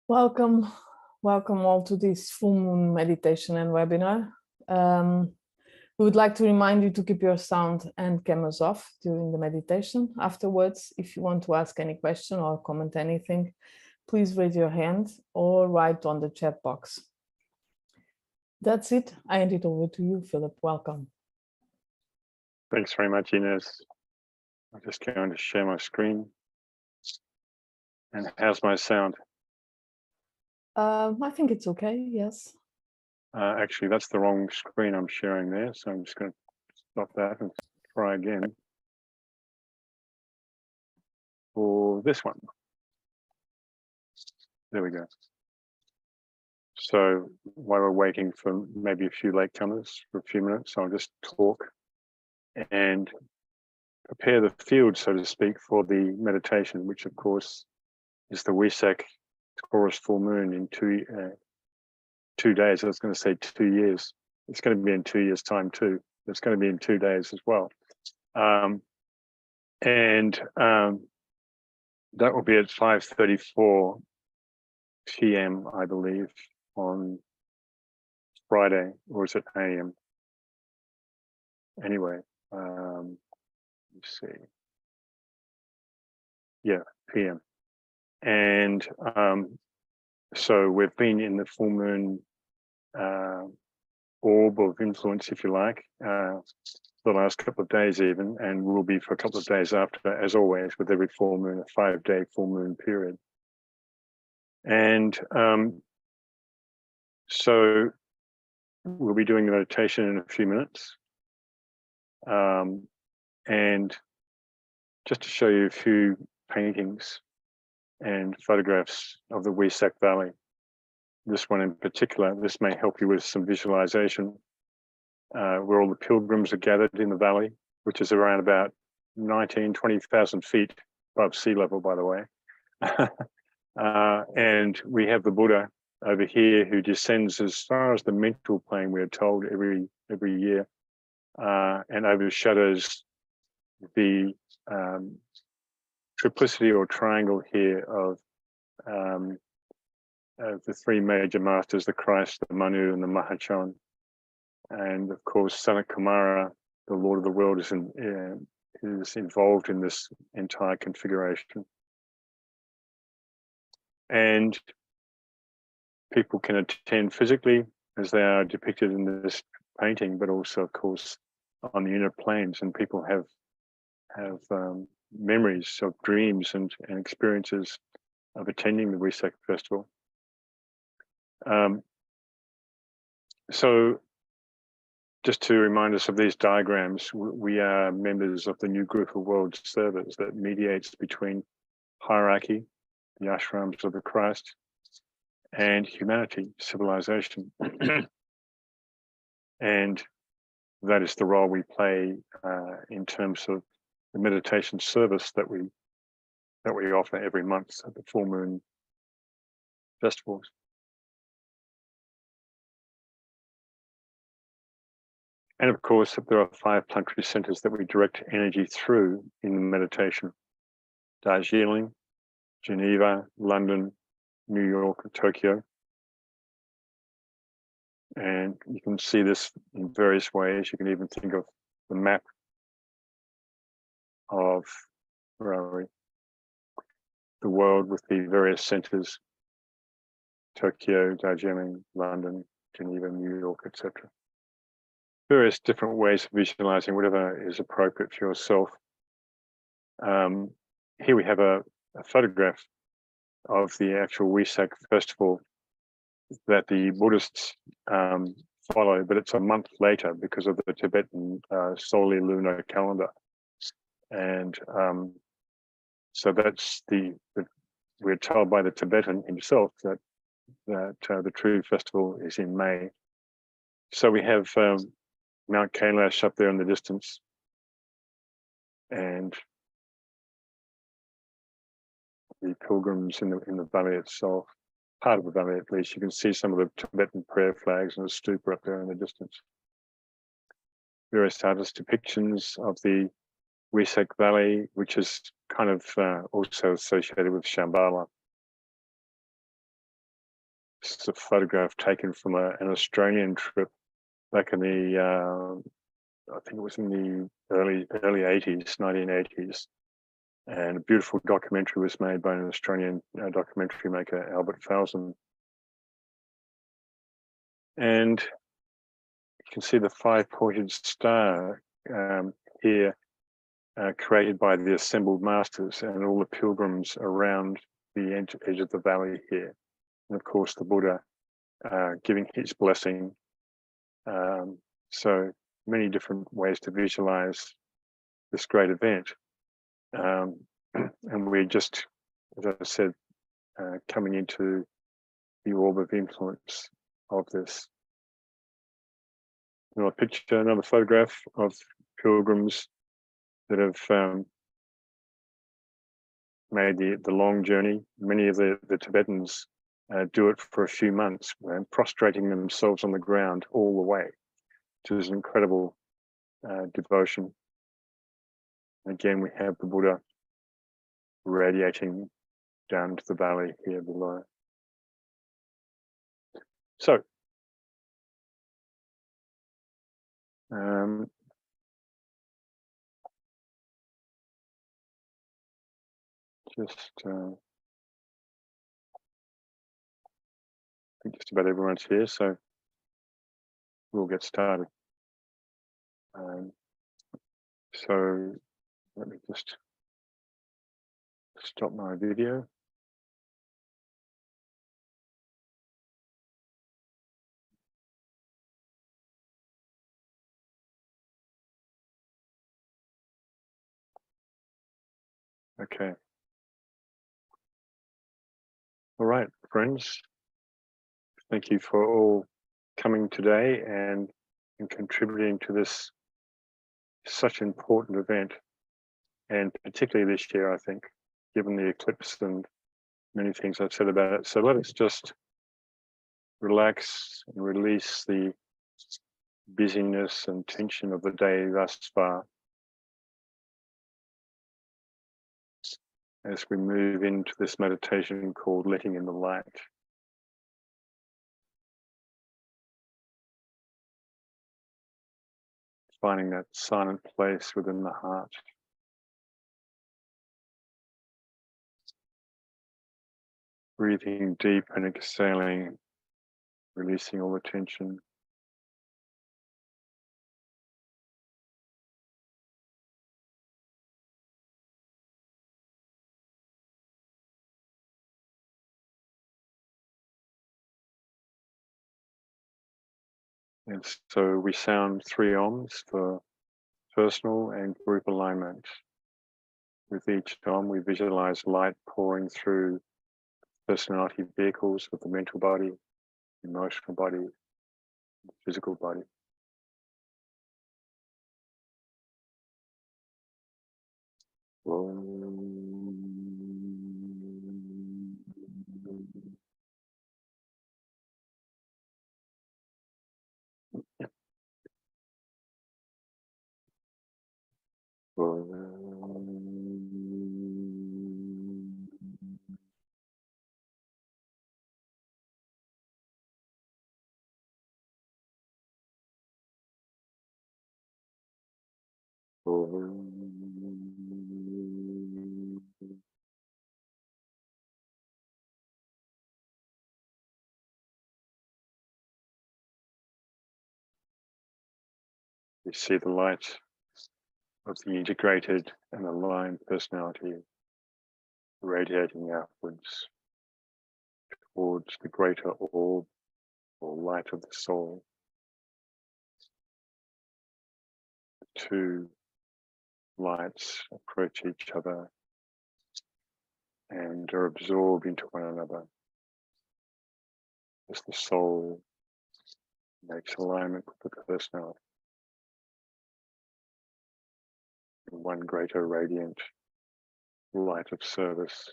Welcome, welcome all to this full moon meditation and webinar. We would like to remind you to keep your sound and cameras off during the meditation. Afterwards, if you want to ask any question or comment anything, please raise your hand or write on the chat box. That's it. I hand it over to you, Philip. Welcome. Thanks very much, Inez. I'm just going to share my screen. And how's my sound? I think it's okay, yes. Actually, that's the wrong screen I'm sharing there, so I'm just going to stop that and try again for this one. There we go. So while we're waiting for maybe a few latecomers for a few minutes, I'll just talk and prepare the field, so to speak, for the meditation, which of course is the Wesak Taurus full moon in 2 days. I was going to say 2 years. It's going to be in 2 years' time too. It's going to be in 2 days as well. That will be at 5:34 p.m., I believe, on Friday, or is it a.m.? Anyway, let's see. Yeah, p.m. And so we've been in the full moon orb of influence, if you like, the last couple of days even, and we'll be for a couple of days after, as always, with every full moon, a 5-day full moon period. And so we'll be doing the meditation in a few minutes. And just to show you a few paintings and photographs of the Wesak Valley. This one in particular, this may help you with some visualization, where all the pilgrims are gathered in the valley, which is around about 20,000 feet above sea level, by the way. And we have the Buddha over here who descends as far as the mental plane, we're told, every year, and overshadows the triplicity or triangle here of the three major masters, the Christ, the Manu, and the Mahachon. And of course, Sanat Kumara, the Lord of the World, is involved in this entire configuration. And people can attend physically as they are depicted in this painting, but also, of course, on the inner planes, and people have memories of dreams and experiences of attending the Wesak festival. So just to remind us of these diagrams, we are members of the new group of world servers that mediates between hierarchy, the ashrams of the Christ, and humanity, civilization. And that is the role we play in terms of the meditation service that we offer every month at the full moon festivals. And of course, there are 5 planetary centers that we direct energy through in the meditation: Darjeeling, Geneva, London, New York, and Tokyo. And you can see this in various ways. You can even think of the map of, where are we? The world with the various centers: Tokyo, Darjeeling, London, Geneva, New York, etc. Various different ways of visualizing whatever is appropriate for yourself. Here we have a photograph of the actual Wesak festival that the Buddhists follow, but it's a month later because of the Tibetan solar lunar calendar. And so that's we're told by the Tibetan himself that the true festival is in May. So we have Mount Kailash up there in the distance, and the pilgrims in the valley itself, part of the valley at least. You can see some of the Tibetan prayer flags and the stupa up there in the distance. Various artist depictions of the Wesak Valley, which is kind of also associated with Shambhala. This is a photograph taken from an Australian trip back in the, I think it was in the early 80s, 1980s. And a beautiful documentary was made by an Australian documentary maker, Albert Falzon. And you can see the 5-pointed star here, created by the assembled masters and all the pilgrims around the edge of the valley here. And of course, the Buddha giving his blessing. So many different ways to visualize this great event. And we're just, as I said, coming into the orb of influence of this. Another picture, another photograph of pilgrims that have made the long journey. Many of the Tibetans do it for a few months, prostrating themselves on the ground all the way, which is an incredible devotion. Again, we have the Buddha radiating down to the valley here below. So, I think just about everyone's here, so we'll get started. So let me just stop my video. Okay. All right, friends. Thank you for all coming today and contributing to this such an important event, and particularly this year, I think, given the eclipse and many things I've said about it. So let us just relax and release the busyness and tension of the day thus far as we move into this meditation called letting in the light. Finding that silent place within the heart. Breathing deep and exhaling, releasing all the tension. And so we sound 3 ohms for personal and group alignment. With each Om, we visualize light pouring through personality vehicles of the mental body, emotional body, physical body. We see the light of the integrated and aligned personality radiating outwards towards the greater orb or light of the soul. The 2 lights approach each other and are absorbed into one another as the soul makes alignment with the personality. One greater radiant light of service.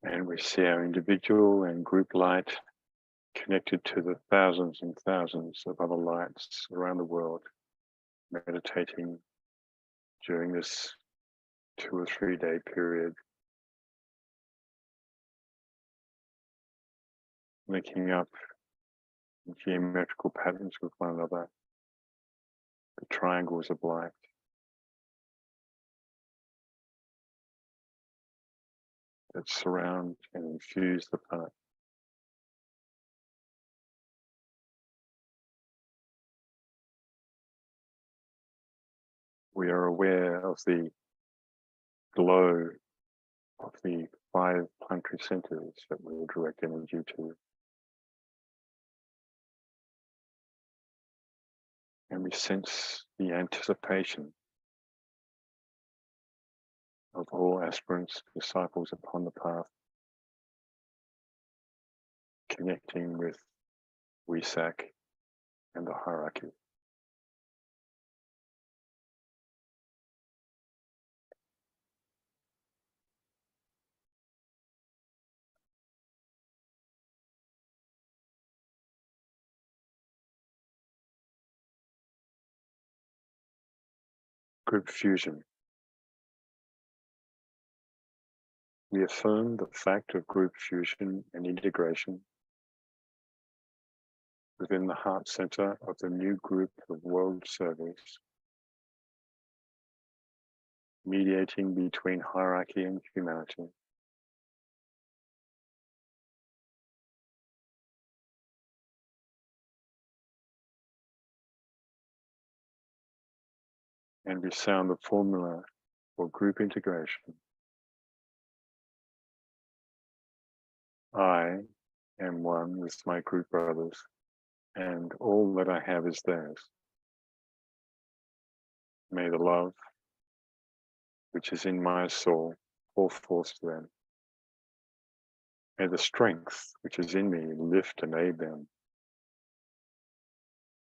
And we see our individual and group light connected to the thousands and thousands of other lights around the world, meditating during this 2 or 3 day period, linking up geometrical patterns with one another, the triangles of light. That surround and infuse the planet. We are aware of the glow of the 5 planetary centers that we will direct energy to. And we sense the anticipation of all aspirants, disciples upon the path, connecting with Wesak and the hierarchy. Group fusion. We affirm the fact of group fusion and integration within the heart center of the new group of world servers, mediating between hierarchy and humanity. And we sound the formula for group integration. I am one with my group brothers, and all that I have is theirs. May the love which is in my soul pour forth to them. May the strength which is in me lift and aid them.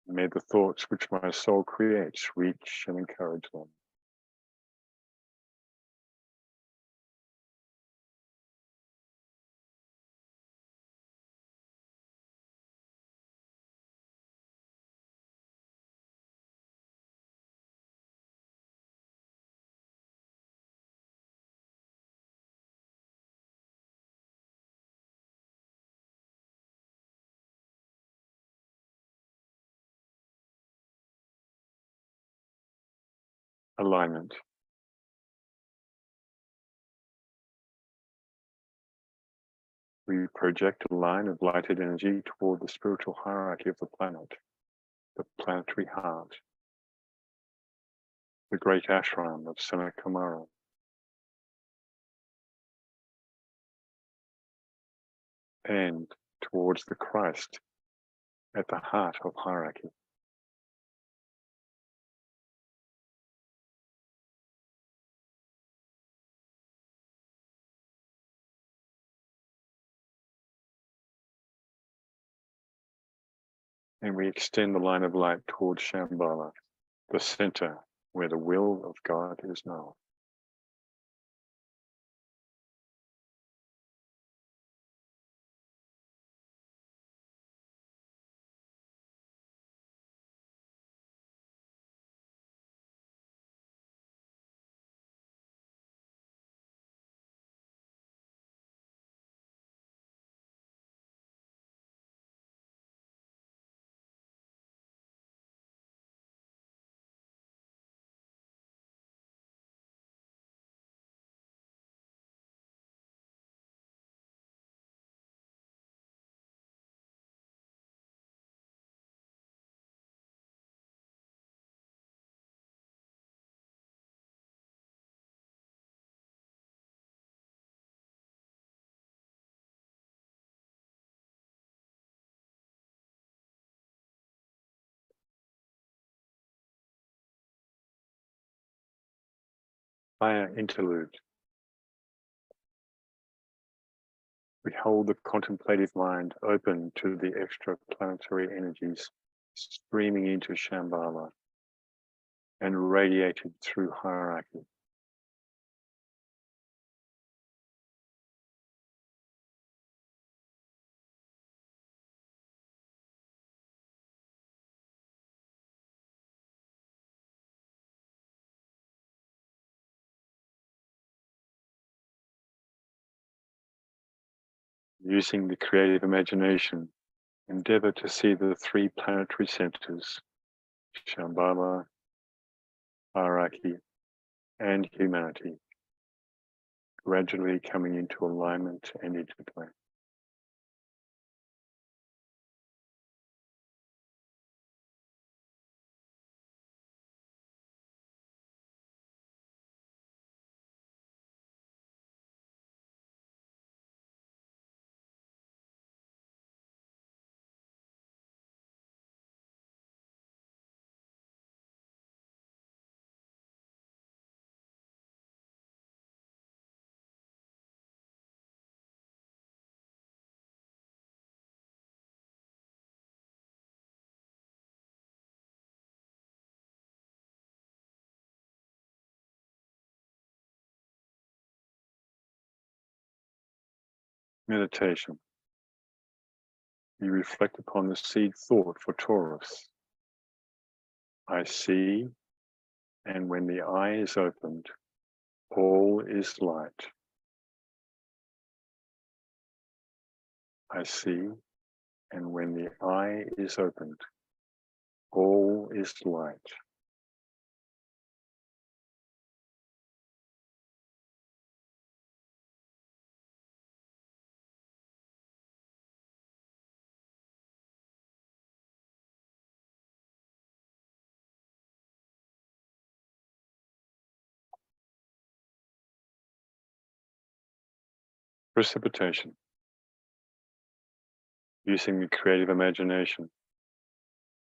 May the thoughts which my soul creates reach and encourage them. Alignment. We project a line of lighted energy toward the spiritual hierarchy of the planet, the planetary heart, the great ashram of Senakamara, and towards the Christ at the heart of hierarchy. And we extend the line of light towards Shambhala, the center where the will of God is known. Fire interlude. We hold the contemplative mind open to the extraplanetary energies streaming into Shambhala and radiated through hierarchy. Using the creative imagination, endeavor to see the three planetary centers, Shambhala, hierarchy, and humanity, gradually coming into alignment and interplay. Meditation. You reflect upon the seed thought for Taurus. I see, and when the eye is opened, all is light. I see, and when the eye is opened, all is light. Precipitation. Using the creative imagination,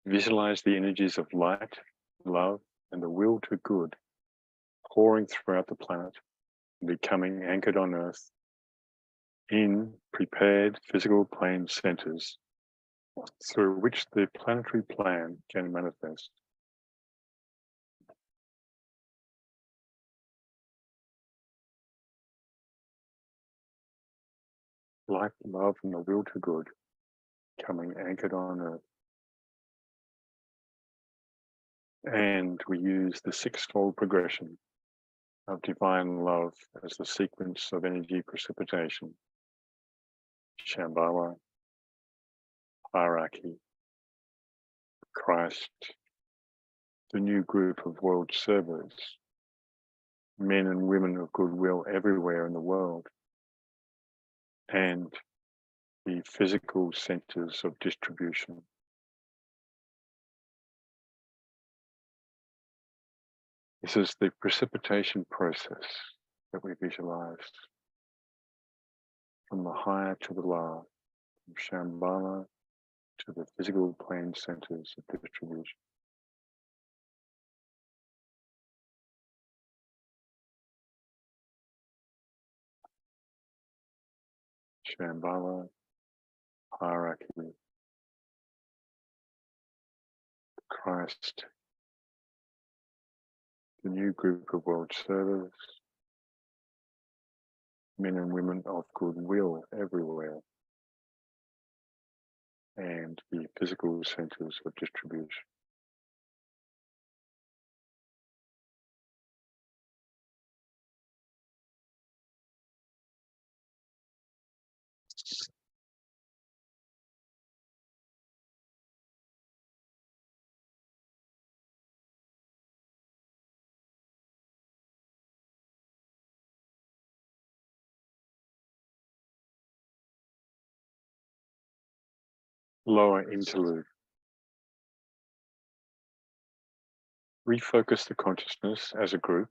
visualize the energies of light, love, and the will to good pouring throughout the planet and becoming anchored on Earth in prepared physical plane centers through which the planetary plan can manifest. Light, love, and the will to good coming anchored on Earth. And we use the sixfold progression of divine love as the sequence of energy precipitation. Shambhala, hierarchy, Christ, the new group of world servers, men and women of goodwill everywhere in the world, and the physical centers of distribution. This is the precipitation process that we visualized from the higher to the lower, from Shambhala to the physical plane centers of distribution. Shambhala, hierarchy, Christ, the new group of world servers, men and women of goodwill everywhere, and the physical centers of distribution. Lower interlude. Refocus the consciousness as a group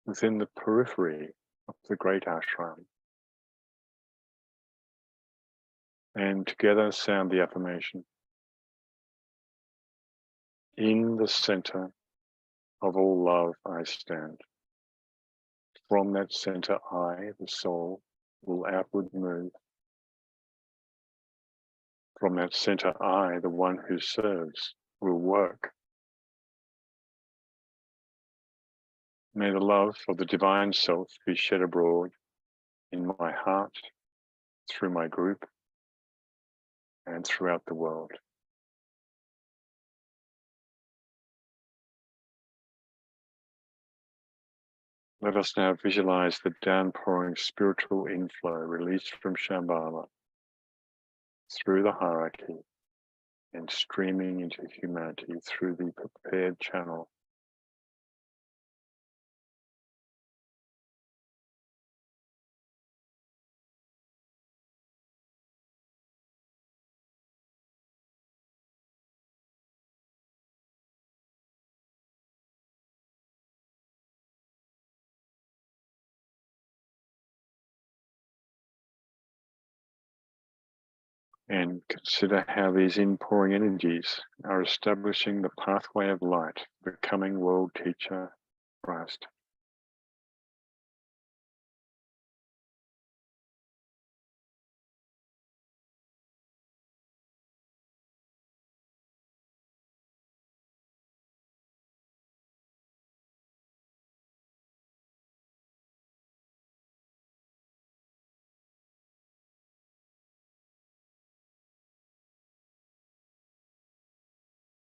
within the periphery of the great ashram, and together sound the affirmation. In the center of all love I stand. From that center I, the soul, will outward move. From that center I, the one who serves, will work. May the love of the divine self be shed abroad in my heart, through my group, and throughout the world. Let us now visualize the downpouring spiritual inflow released from Shambhala through the hierarchy and streaming into humanity through the prepared channel. And consider how these inpouring energies are establishing the pathway of light, becoming world teacher Christ.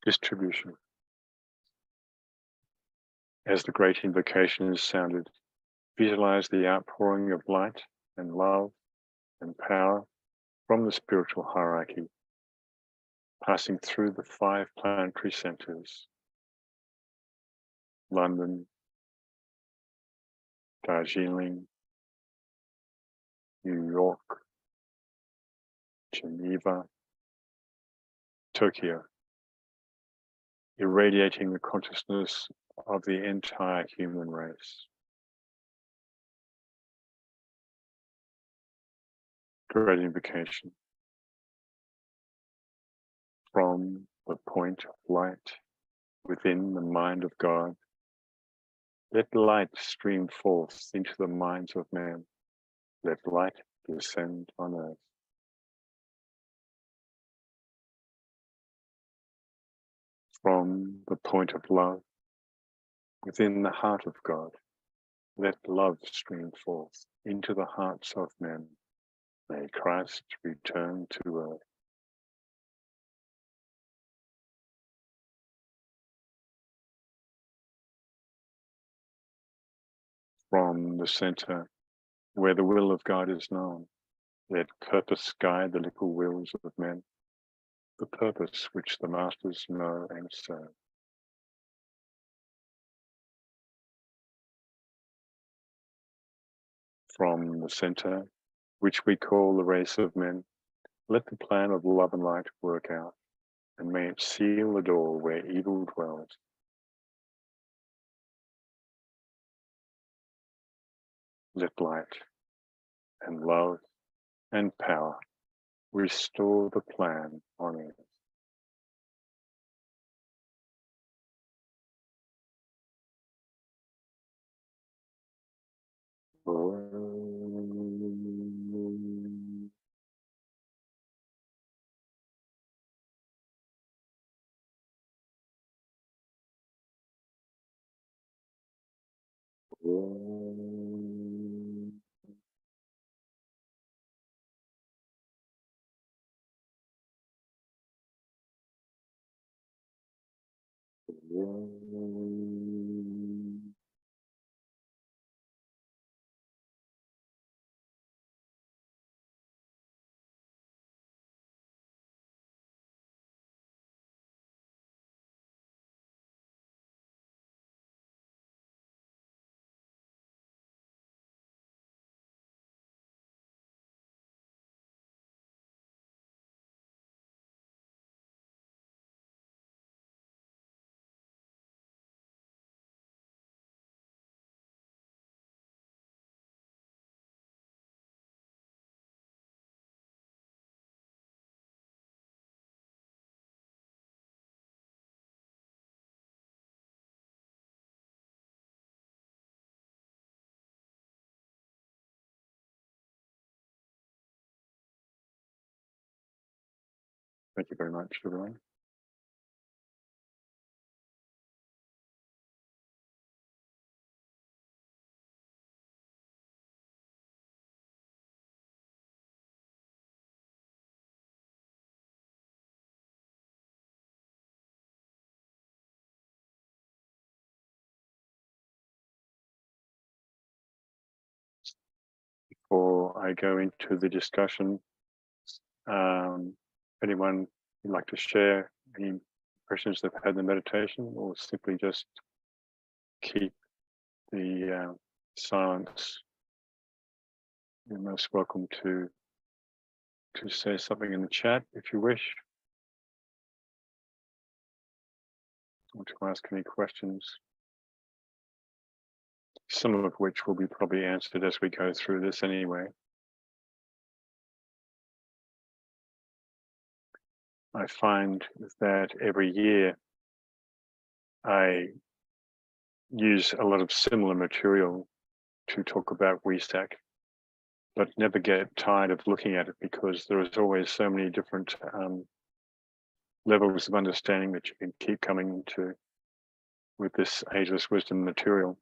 Distribution. As the great invocation is sounded, visualize the outpouring of light and love and power from the spiritual hierarchy, passing through the 5 planetary centers: London, Darjeeling, New York, Geneva, Tokyo, irradiating the consciousness of the entire human race. Great invocation. From the point of light within the mind of God, let light stream forth into the minds of men. Let light descend on earth. From the point of love within the heart of God, let love stream forth into the hearts of men. May Christ return to earth. From the center where the will of God is known, let purpose guide the little wills of men, the purpose which the masters know and serve. From the center, which we call the race of men, let the plan of love and light work out, and may it seal the door where evil dwells. Let light and love and power restore the plan on earth. Thank you very much, everyone. before I go into the discussion. Anyone would like to share any impressions they've had in the meditation, or simply just keep the silence, you're most welcome to say something in the chat if you wish, or to ask any questions, some of which will be probably answered as we go through this anyway. I find that every year I use a lot of similar material to talk about WESAC, but never get tired of looking at it because there is always so many different levels of understanding that you can keep coming to with this ageless wisdom material.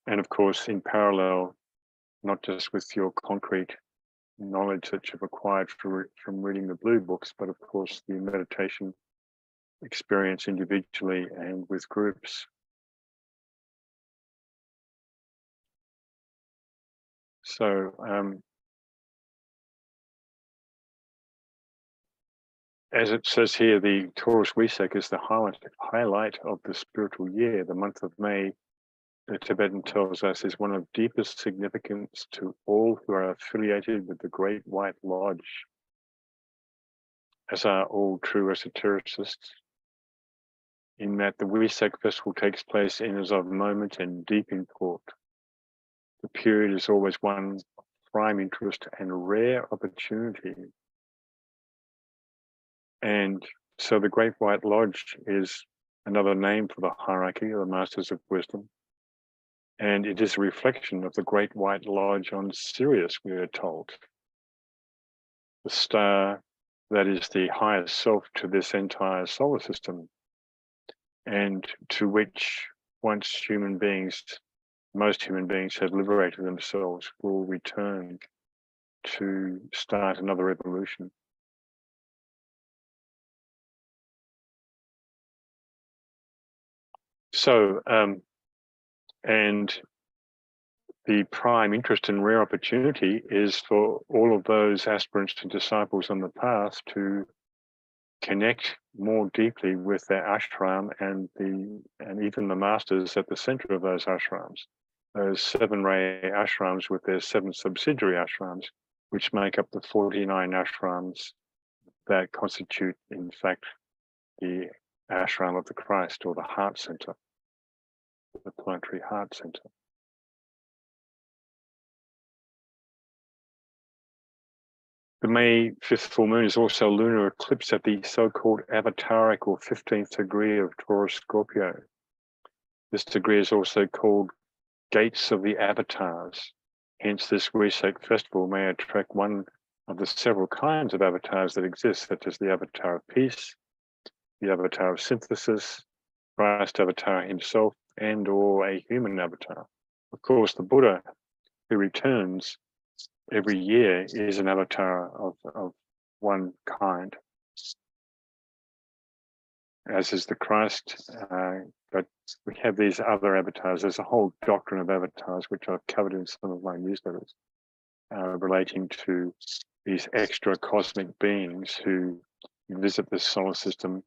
And of course, in parallel, not just with your concrete knowledge that you've acquired from reading the blue books, but of course the meditation experience individually and with groups. So as it says here, the Taurus WESAC is the highlight of the spiritual year. The month of May, the Tibetan tells us, is one of deepest significance to all who are affiliated with the Great White Lodge, as are all true esotericists, in that the WESAC festival takes place in as of moment and deep import. The period is always one of prime interest and rare opportunity. And so the Great White Lodge is another name for the hierarchy of the Masters of Wisdom. And it is a reflection of the Great White Lodge on Sirius, we are told. The star that is the highest self to this entire solar system, and to which once most human beings have liberated themselves, will return to start another evolution. So, and the prime interest and rare opportunity is for all of those aspirants and disciples on the path to connect more deeply with their ashram and even the masters at the center of those ashrams, those 7 ray ashrams with their 7 subsidiary ashrams, which make up the 49 ashrams that constitute, in fact, the ashram of the Christ, or the heart center, the planetary heart center. The May 5th full moon is also a lunar eclipse at the so-called avataric or 15th degree of Taurus Scorpio. This degree is also called Gates of the Avatars. Hence, this WESAC festival may attract one of the several kinds of avatars that exist, such as the avatar of peace, the avatar of synthesis, Christ avatar himself, and or a human avatar. Of course, the Buddha who returns every year is an avatar of one kind, as is the Christ, but we have these other avatars. There's a whole doctrine of avatars, which I've covered in some of my newsletters, relating to these extra cosmic beings who visit this solar system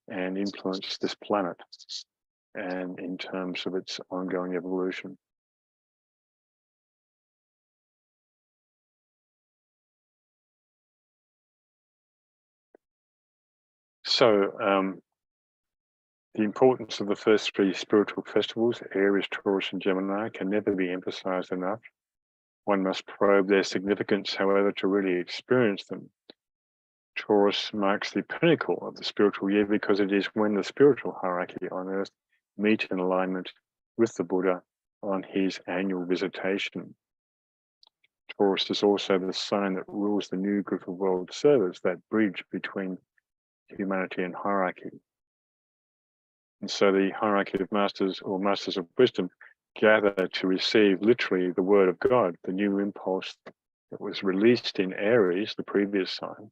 and influence this planet, and in terms of its ongoing evolution. So the importance of the first 3 spiritual festivals, Aries, Taurus, and Gemini, can never be emphasized enough. One must probe their significance, however, to really experience them. Taurus marks the pinnacle of the spiritual year because it is when the spiritual hierarchy on Earth meet in alignment with the Buddha on his annual visitation. Taurus is also the sign that rules the new group of world servers, that bridge between humanity and hierarchy. And so the hierarchy of masters, or masters of wisdom, gather to receive literally the word of God, the new impulse that was released in Aries, the previous sign,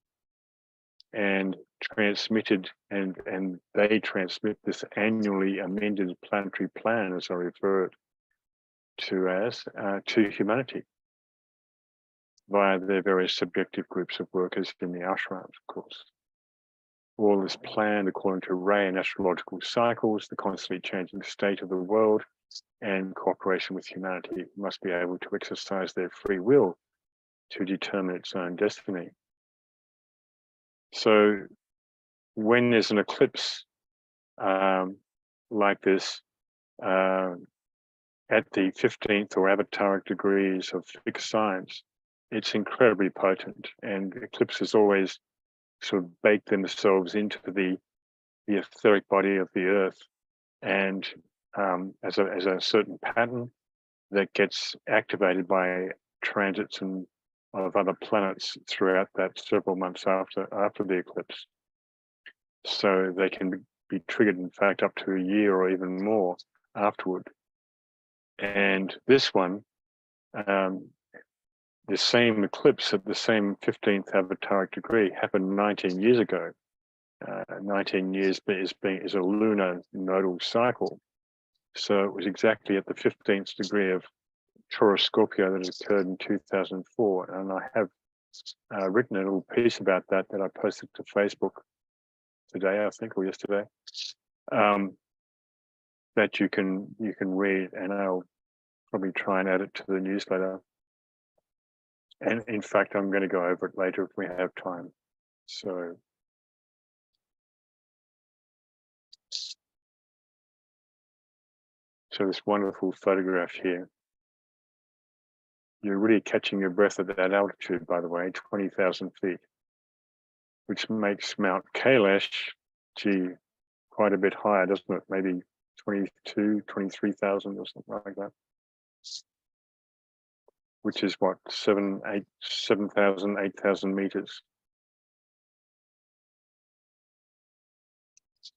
and transmitted, and they transmit this annually amended planetary plan, as I refer it, to humanity via their various subjective groups of workers in the ashrams, of course. All is planned according to ray and astrological cycles, the constantly changing state of the world, and cooperation with humanity must be able to exercise their free will to determine its own destiny. So when there's an eclipse like this, at the 15th or avataric degrees of fixed science, it's incredibly potent, and eclipses always sort of bake themselves into the etheric body of the earth, and as a certain pattern that gets activated by transits and of other planets throughout that several months after the eclipse. So they can be triggered, in fact, up to a year or even more afterward. And this one, the same eclipse at the same 15th avataric degree happened 19 years ago. 19 years is a lunar nodal cycle. So it was exactly at the 15th degree of Taurus Scorpio that occurred in 2004. And I have written a little piece about that I posted to Facebook today, I think, or yesterday, that you can read, and I'll probably try and add it to the newsletter. And in fact, I'm going to go over it later if we have time. So this wonderful photograph here. You're really catching your breath at that altitude, by the way, 20,000 feet, which makes Mount Kailash, quite a bit higher, doesn't it? Maybe 22, 23,000 or something like that. Which is what, 7,000, 8,000 meters.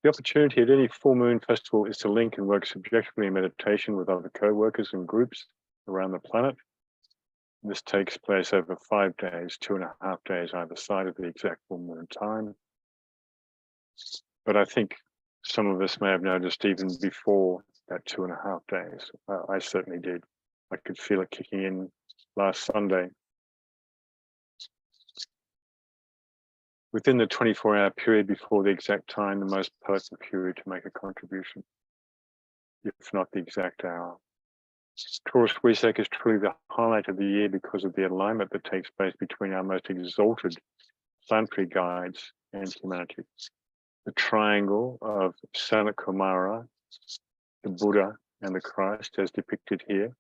The opportunity at any full moon festival is to link and work subjectively in meditation with other co-workers and groups around the planet. This takes place over 5 days, 2.5 days either side of the exact full moon time. But I think some of us may have noticed even before that 2.5 days. I certainly did. I could feel it kicking in last Sunday. Within the 24-hour period before the exact time, the most potent period to make a contribution, if not the exact hour. Taurus Wesak is truly the highlight of the year because of the alignment that takes place between our most exalted planetary guides and humanity. The triangle of Sanat Kumara, the Buddha, and the Christ, as depicted here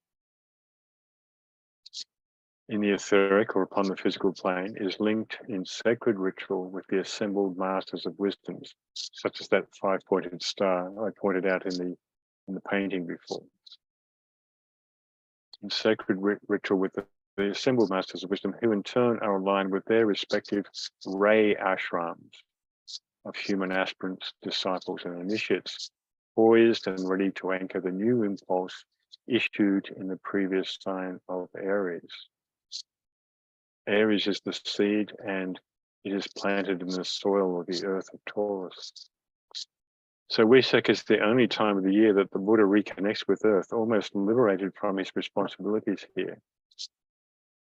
in the etheric or upon the physical plane, is linked in sacred ritual with the assembled masters of wisdoms, such as that 5-pointed star I pointed out in the painting before. In sacred ritual with the assembled masters of wisdom, who in turn are aligned with their respective ray ashrams of human aspirants, disciples, and initiates, poised and ready to anchor the new impulse issued in the previous sign of Aries. Aries is the seed, and it is planted in the soil of the earth of Taurus. So Wesak is the only time of the year that the Buddha reconnects with earth, almost liberated from his responsibilities here,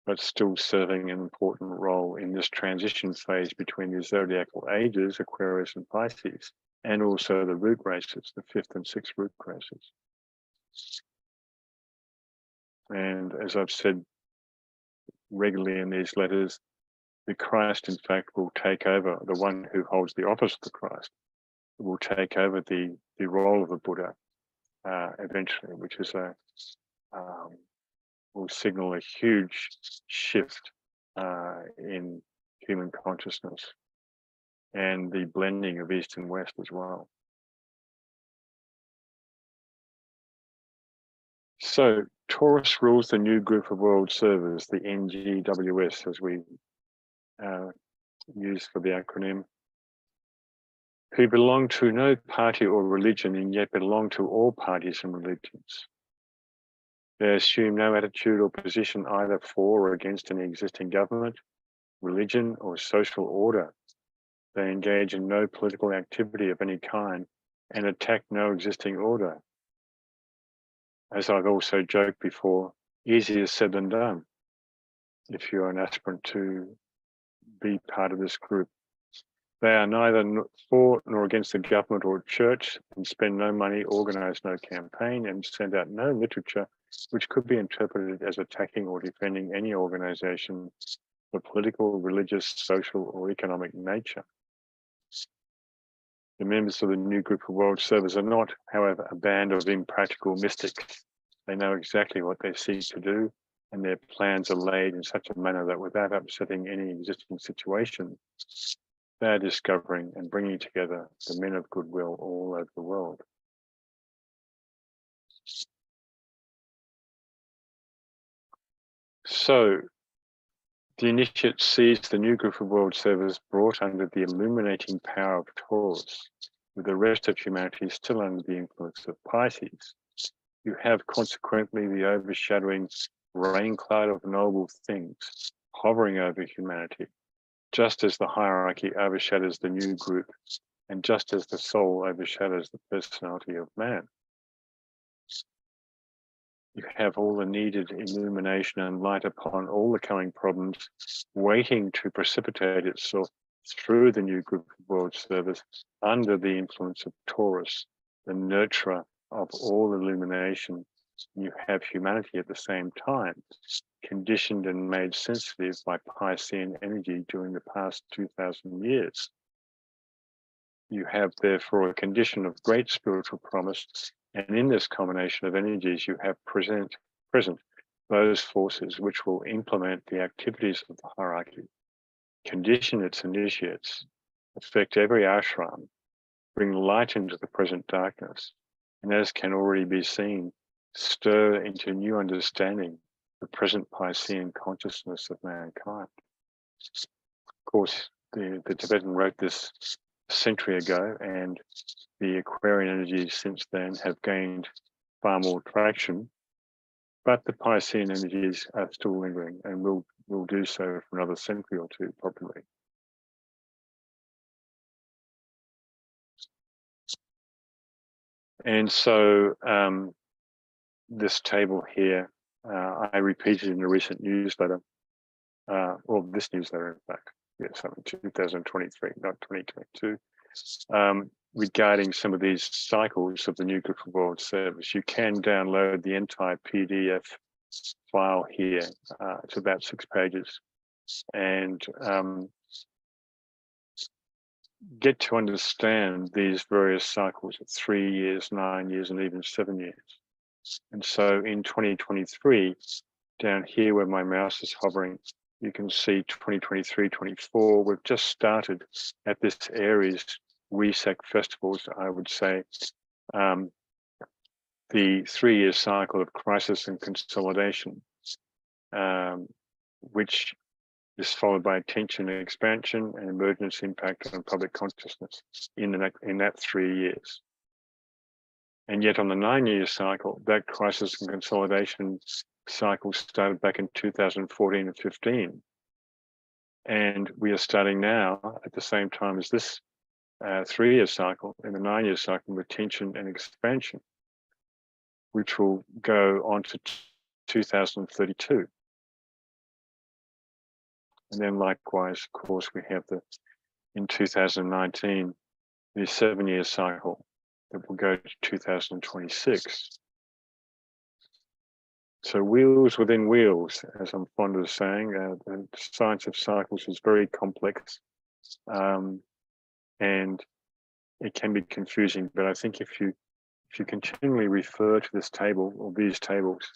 but still serving an important role in this transition phase between the zodiacal ages, Aquarius and Pisces, and also the root races, the 5th and 6th root races. And as I've said regularly in these letters, the Christ, in fact, will take over, the one who holds the office of the Christ, will take over the role of the Buddha eventually, which is will signal a huge shift in human consciousness and the blending of East and West as well. So Taurus rules the new group of world servers, the NGWS, as we use for the acronym, who belong to no party or religion and yet belong to all parties and religions. They assume no attitude or position either for or against any existing government, religion, or social order. They engage in no political activity of any kind and attack no existing order. as I've also joked before, easier said than done if you're an aspirant to be part of this group. They are neither for nor against the government or church, and spend no money, organize no campaign, and send out no literature which could be interpreted as attacking or defending any organization of political, religious, social, or economic nature. The members of the new group of world servers are not, however, a band of impractical mystics. They know exactly what they seek to do, and their plans are laid in such a manner that without upsetting any existing situation, they are discovering and bringing together the men of goodwill all over the world. So, the initiate sees the new group of world servers brought under the illuminating power of Taurus, with the rest of humanity still under the influence of Pisces. You have consequently the overshadowing rain cloud of noble things hovering over humanity, just as the hierarchy overshadows the new group, and just as the soul overshadows the personality of man. You have all the needed illumination and light upon all the coming problems, waiting to precipitate itself through the new group of world servers under the influence of Taurus, the nurturer of all illumination. You have humanity at the same time, conditioned and made sensitive by Piscean energy during the past 2,000 years. You have therefore a condition of great spiritual promise, and in this combination of energies you have present those forces which will implement the activities of the hierarchy, condition its initiates, affect every ashram, bring light into the present darkness, and as can already be seen, stir into new understanding the present Piscean consciousness of mankind. Of course, the Tibetan wrote this a century ago, and the Aquarian energies since then have gained far more traction, but the Piscean energies are still lingering and will do so for another century or two, probably. And so this table here, I repeated in a recent newsletter, this newsletter, in fact, yes, in 2023, not 2022, regarding some of these cycles of the new group of world service. You can download the entire PDF file here. It's about 6 pages, and get to understand these various cycles of 3 years, 9 years, and even 7 years. And so in 2023, down here where my mouse is hovering, you can see 2023, 24. We've just started at this Aries Wesak festivals, I would say, the 3-year cycle of crisis and consolidation, which is followed by tension and expansion and emergence impact on public consciousness in that 3 years. And yet on the 9-year cycle, that crisis and consolidation cycle started back in 2014 and 15. And we are starting now at the same time as this 3-year cycle, in the 9-year cycle, with tension and expansion, which will go on to 2032. And then likewise, of course, we have in 2019, the 7-year cycle that will go to 2026. So wheels within wheels, as I'm fond of saying, the science of cycles is very complex, and it can be confusing. But I think if you continually refer to this table or these tables,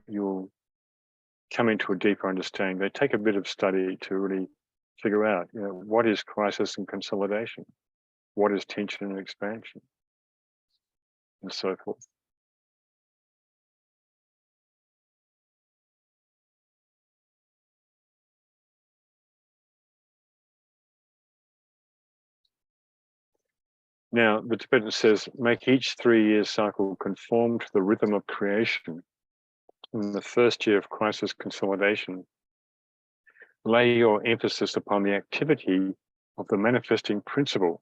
you'll come into a deeper understanding. They take a bit of study to really figure out, what is crisis and consolidation, what is tension and expansion, and so forth. Now, the Tibetan says, make each 3-year cycle conform to the rhythm of creation. In the first year of crisis consolidation, lay your emphasis upon the activity of the manifesting principle,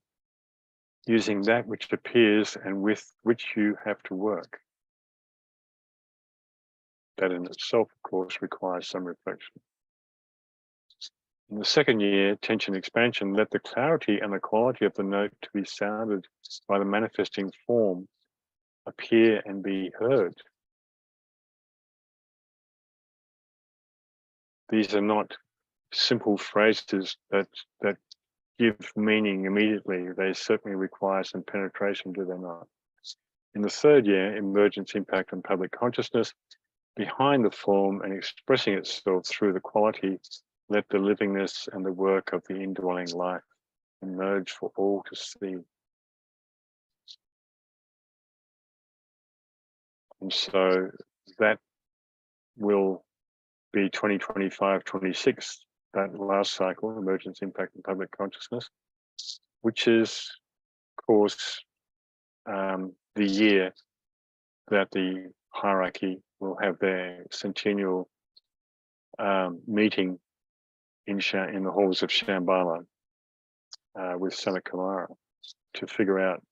using that which appears and with which you have to work. that in itself, of course, requires some reflection. In the second year, tension expansion, let the clarity and the quality of the note to be sounded by the manifesting form appear and be heard. These are not simple phrases that give meaning immediately. They certainly require some penetration, do they not? In the third year, emergence, impact, and public consciousness, behind the form and expressing itself through the quality, let the livingness and the work of the indwelling life emerge for all to see. And so that will be 2025-26, that last cycle, emergence, impact, and public consciousness, which is, of course, the year that the hierarchy will have their centennial meeting in the halls of Shambhala with Sanakumara to figure out,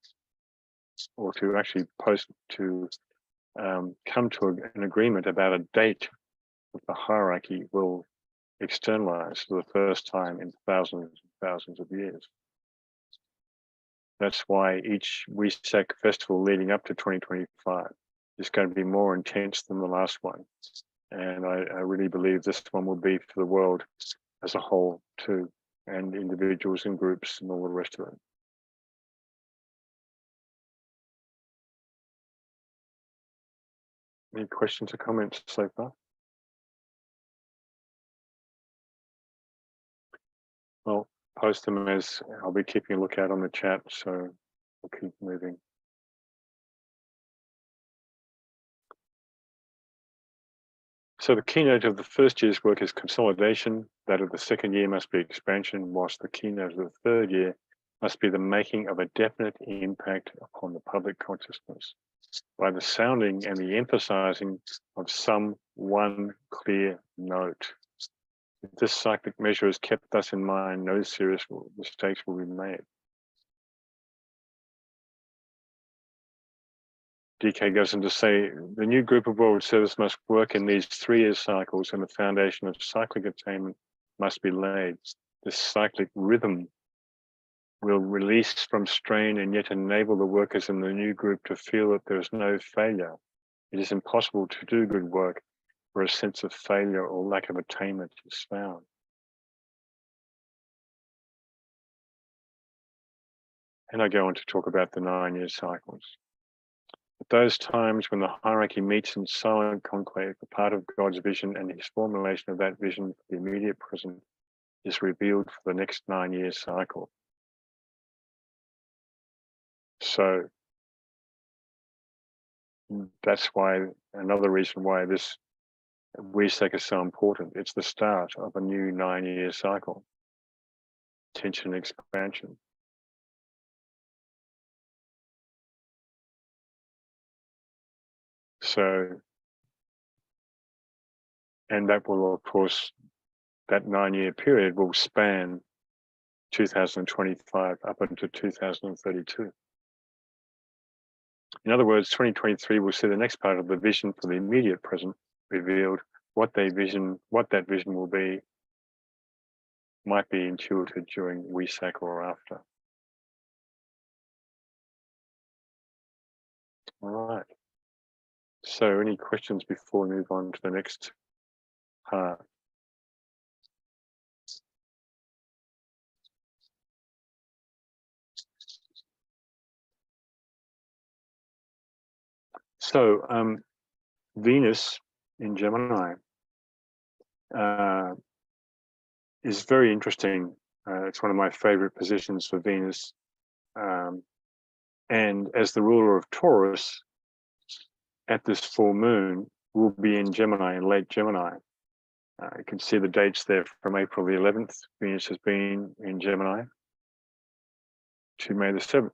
or to actually come to an agreement about a date that the hierarchy will externalize for the first time in thousands and thousands of years. That's why each Wesak festival leading up to 2025 is going to be more intense than the last one. And I really believe this one will be for the world as a whole too, and individuals and groups and all the rest of it. Any questions or comments so far? Well, post them as I'll be keeping a lookout on the chat, so we'll keep moving. So the keynote of the first year's work is consolidation. That of the second year must be expansion, whilst the keynote of the third year must be the making of a definite impact upon the public consciousness by the sounding and the emphasizing of some one clear note. If this cyclic measure is kept thus in mind, no serious mistakes will be made. DK goes on to say, the new group of world service must work in these 3-year cycles, and the foundation of cyclic attainment must be laid. This cyclic rhythm will release from strain and yet enable the workers in the new group to feel that there is no failure. It is impossible to do good work where a sense of failure or lack of attainment is found. And I go on to talk about the 9-year cycles. At those times when the hierarchy meets in silent conclave, the part of God's vision and his formulation of that vision for the immediate present is revealed for the next 9-year cycle. So that's why, another reason why this Wesak is so important. It's the start of a new 9-year cycle, tension expansion. So, and that will, of course, that 9-year period will span 2025 up into 2032. In other words, 2023 will see the next part of the vision for the immediate present revealed. What that vision will be might be intuited during Wesak or after. All right. So any questions before we move on to the next part? So Venus in Gemini is very interesting. It's one of my favorite positions for Venus. And as the ruler of Taurus, at this full moon, will be in Gemini, in late Gemini. You can see the dates there from April the 11th. Venus has been in Gemini to May the 7th.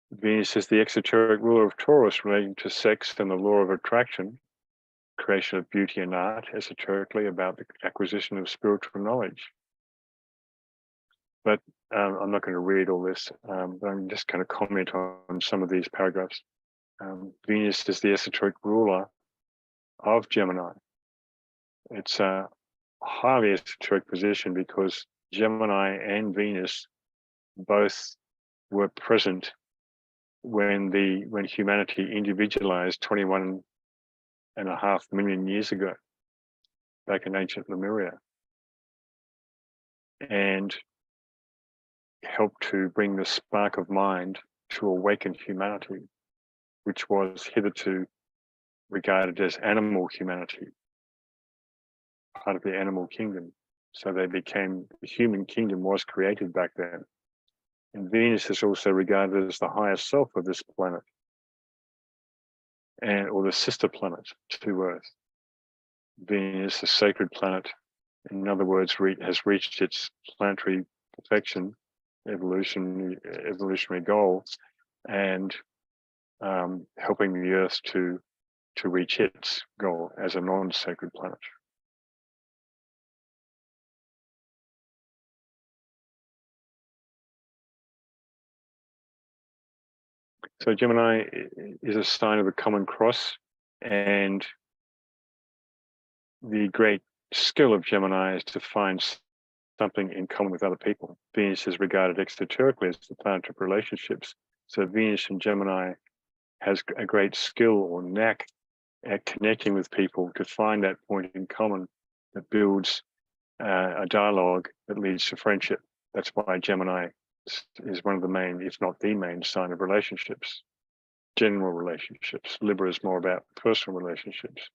Venus is the exoteric ruler of Taurus, relating to sex and the law of attraction, creation of beauty and art, esoterically about the acquisition of spiritual knowledge. But I'm not going to read all this, but I'm just going to comment on some of these paragraphs. Venus is the esoteric ruler of Gemini. It's a highly esoteric position because Gemini and Venus both were present when humanity individualized 21.5 million years ago, back in ancient Lemuria, and helped to bring the spark of mind to awaken humanity, which was hitherto regarded as animal humanity, part of the animal kingdom. So the human kingdom was created back then. And Venus is also regarded as the higher self of this planet, or the sister planet to Earth. Venus, the sacred planet, in other words, has reached its planetary perfection, evolutionary goal, and helping the Earth to reach its goal as a non-sacred planet. So Gemini is a sign of a common cross, and the great skill of Gemini is to find something in common with other people. Venus is regarded exoterically as the planet of relationships. So Venus in Gemini has a great skill or knack at connecting with people to find that point in common that builds a dialogue that leads to friendship. That's why Gemini is one of the main, if not the main, sign of relationships, general relationships. Libra is more about personal relationships.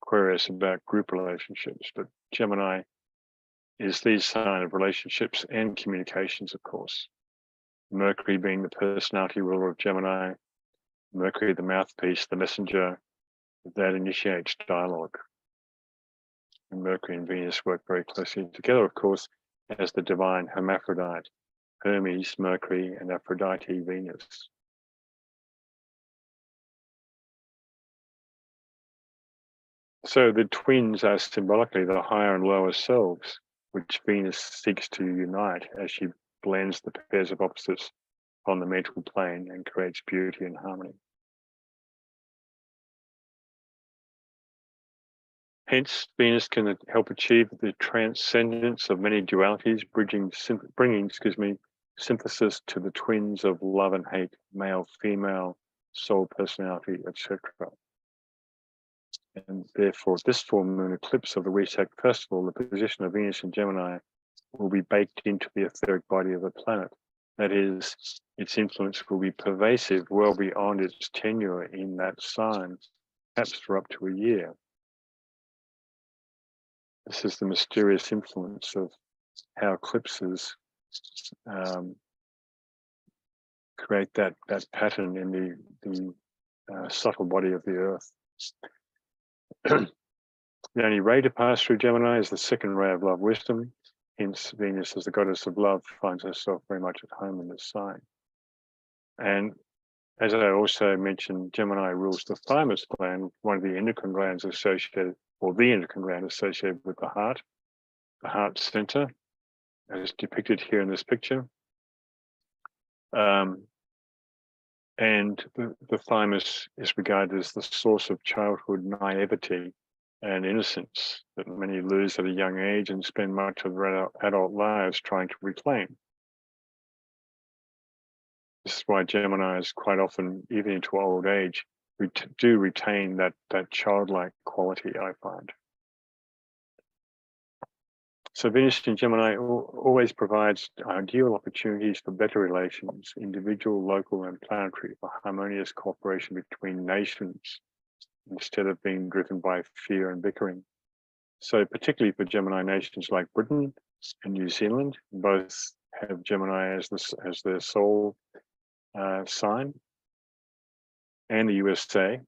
Aquarius about group relationships, but Gemini is the sign of relationships and communications, of course. Mercury being the personality ruler of Gemini, Mercury the mouthpiece, the messenger, that initiates dialogue. And Mercury and Venus work very closely together, of course, as the divine hermaphrodite, Hermes, Mercury, and Aphrodite, Venus. So the twins are symbolically the higher and lower selves, which Venus seeks to unite as she blends the pairs of opposites on the mental plane and creates beauty and harmony. Hence, Venus can help achieve the transcendence of many dualities, bringing synthesis to the twins of love and hate, male, female, soul, personality, etc. And therefore, this full moon eclipse of the Wesak festival, the position of Venus in Gemini will be baked into the etheric body of the planet. That is, its influence will be pervasive well beyond its tenure in that sign, perhaps for up to a year. This is the mysterious influence of how eclipses create that pattern in the subtle body of the Earth. The only ray to pass through Gemini is the second ray of love wisdom. Hence, Venus, as the goddess of love, finds herself very much at home in this sign. And as I also mentioned, Gemini rules the thymus gland, one of the endocrine glands associated, or the endocrine gland associated with the heart center, as depicted here in this picture. And the thymus is regarded as the source of childhood naivety and innocence that many lose at a young age and spend much of their adult lives trying to reclaim. This is why Geminis quite often, even into old age, do retain that childlike quality, I find. So Venus in Gemini always provides ideal opportunities for better relations, individual, local, and planetary, for harmonious cooperation between nations instead of being driven by fear and bickering. So particularly for Gemini nations like Britain and New Zealand, both have Gemini as their sole sign, and the USA,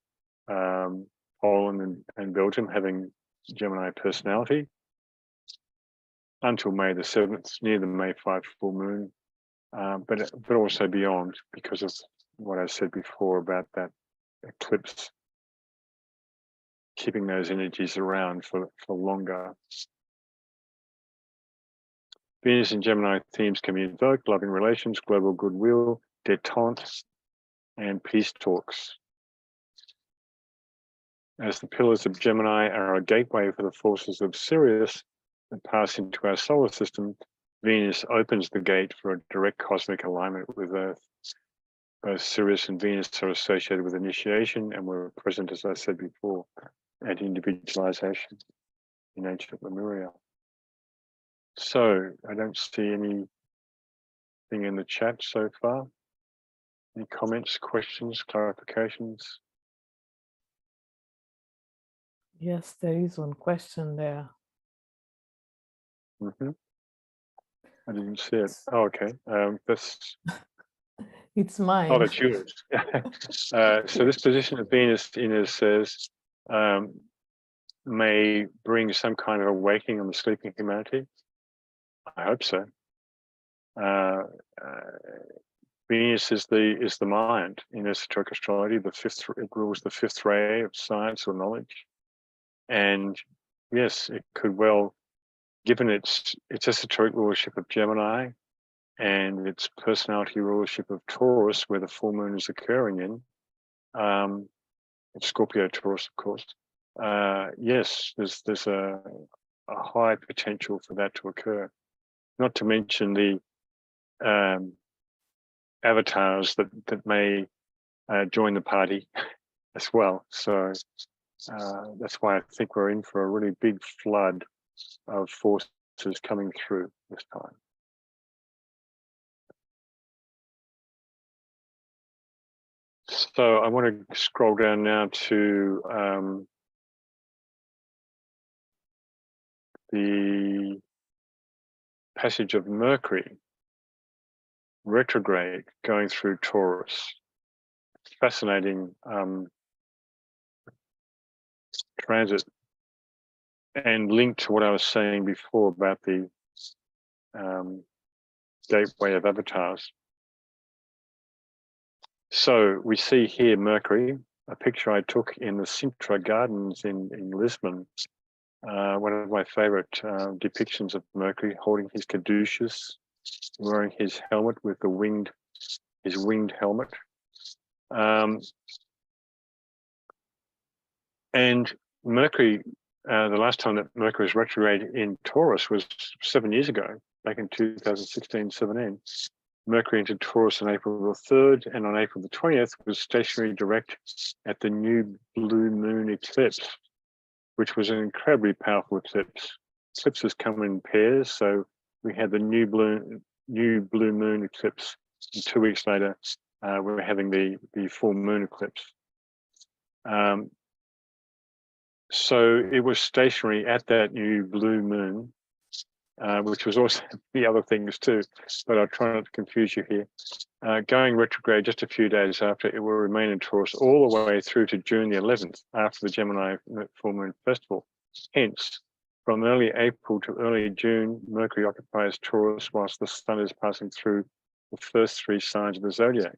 Poland and Belgium having Gemini personality, until May the 7th, near the May 5 full moon, but also beyond, because of what I said before about that eclipse, keeping those energies around for longer. Venus and Gemini themes can be invoked: loving relations, global goodwill, détente, and peace talks. As the pillars of Gemini are a gateway for the forces of Sirius that pass into our solar system, Venus opens the gate for a direct cosmic alignment with Earth. Both Sirius and Venus are associated with initiation and were present, as I said before, at individualization in ancient Lemuria. So I don't see anything in the chat so far. Any comments, questions, clarifications? Yes, there is one question there. I didn't see it. Oh, okay. That's It's mine. oh, that's yours. So this position of Venus in it says may bring some kind of awakening on the sleeping humanity. I hope so. Venus is the mind in esoteric astrology. It rules the fifth ray of science or knowledge, and yes, it could well, given its esoteric rulership of Gemini and its personality rulership of Taurus, where the full moon is occurring in, it's Scorpio Taurus, of course. Yes, there's a high potential for that to occur. Not to mention the avatars that may join the party as well. So that's why I think we're in for a really big flood of forces coming through this time. So I want to scroll down now to the passage of Mercury retrograde going through Taurus. Fascinating transit, and linked to what I was saying before about the gateway of avatars. So we see here Mercury, a picture I took in the Sintra Gardens in Lisbon. One of my favorite depictions of Mercury holding his caduceus, wearing his helmet with his winged helmet. And Mercury, the last time that Mercury was retrograde in Taurus was 7 years ago, back in 2016-17. Mercury into Taurus on April the 3rd, and on April the 20th was stationary direct at the new blue moon eclipse, which was an incredibly powerful eclipse. Eclipses come in pairs, so we had the new blue moon eclipse, and 2 weeks later we're having the full moon eclipse. So it was stationary at that new blue moon, which was also the other things too, but I'll try not to confuse you here. Going retrograde just a few days after, it will remain in Taurus all the way through to June the 11th, after the Gemini full moon festival. Hence, from early April to early June, Mercury occupies Taurus whilst the sun is passing through the first 3 signs of the zodiac,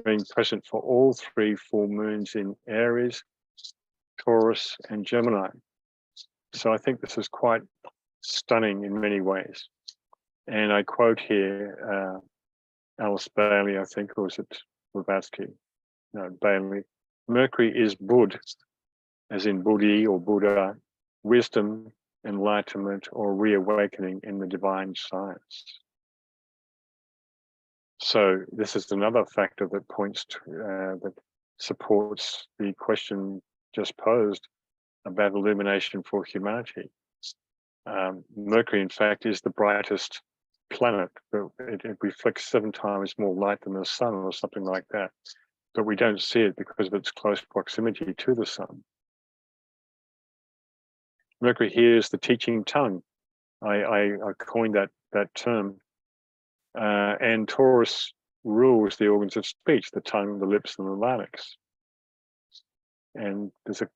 being present for all 3 full moons in Aries, Taurus, and Gemini. So I think this is quite stunning in many ways. And I quote here Alice Bailey, I think, or is it Blavatsky? No, Bailey. Mercury is Bud, as in Buddhi or Buddha, wisdom, enlightenment, or reawakening in the divine science. So this is another factor that points to, that supports the question just posed about illumination for humanity. Mercury, in fact, is the brightest planet. It reflects 7 times more light than the sun or something like that. But we don't see it because of its close proximity to the sun. Mercury here is the teaching tongue. I coined that term. And Taurus rules the organs of speech, the tongue, the lips, and the larynx. And there's a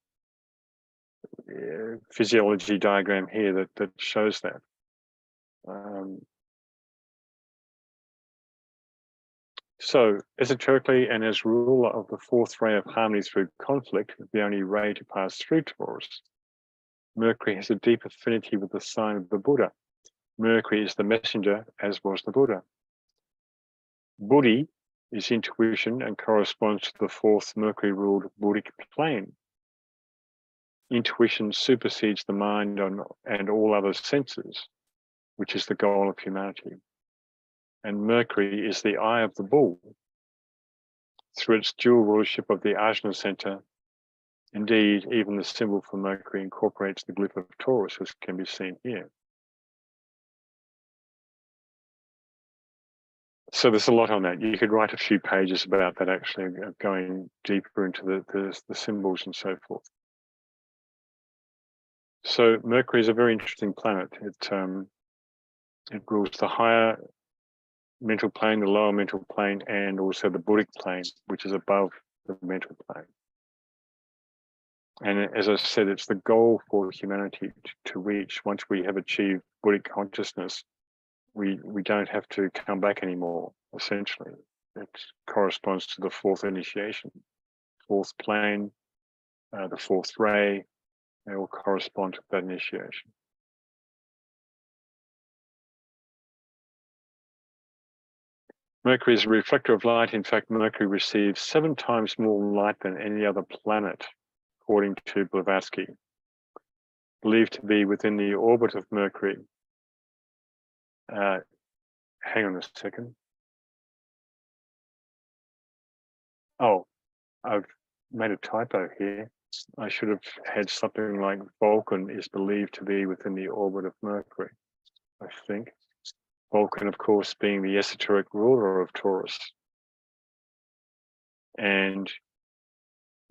physiology diagram here that shows that. So, esoterically and as ruler of the 4th ray of harmony through conflict, the only ray to pass through Taurus, Mercury has a deep affinity with the sign of the Buddha. Mercury is the messenger, as was the Buddha. Buddhi is intuition and corresponds to the 4th Mercury-ruled Buddhic plane. intuition supersedes the mind and all other senses, which is the goal of humanity. And Mercury is the eye of the bull. Through its dual rulership of the Ajna center, indeed, even the symbol for Mercury incorporates the glyph of Taurus, as can be seen here. So there's a lot on that. You could write a few pages about that, actually, going deeper into the symbols and so forth. So Mercury is a very interesting planet. It rules the higher mental plane, the lower mental plane, and also the Buddhic plane, which is above the mental plane. And as I said, it's the goal for humanity to reach. Once we have achieved Buddhic consciousness, we don't have to come back anymore, essentially. It corresponds to the fourth initiation, fourth plane, the fourth ray. They all correspond to that initiation. Mercury is a reflector of light. In fact, Mercury receives 7 times more light than any other planet, according to Blavatsky. Believed to be within the orbit of Mercury. Hang on a second. Oh, I've made a typo here. I should have had something like Vulcan is believed to be within the orbit of Mercury, I think. Vulcan, of course, being the esoteric ruler of Taurus. And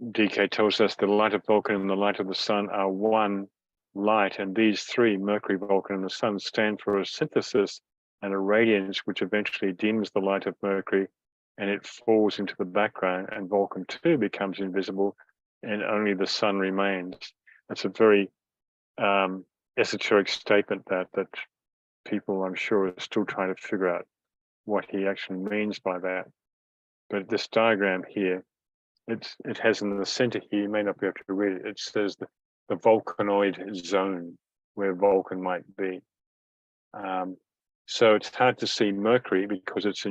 DK tells us the light of Vulcan and the light of the sun are one light, and these three, Mercury, Vulcan, and the sun, stand for a synthesis and a radiance which eventually dims the light of Mercury and it falls into the background, and Vulcan too becomes invisible and only the sun remains. That's a very esoteric statement that people, I'm sure, are still trying to figure out what he actually means by that. But this diagram here, it has in the center here, you may not be able to read it, it says the Vulcanoid zone, where Vulcan might be. So it's hard to see Mercury because it's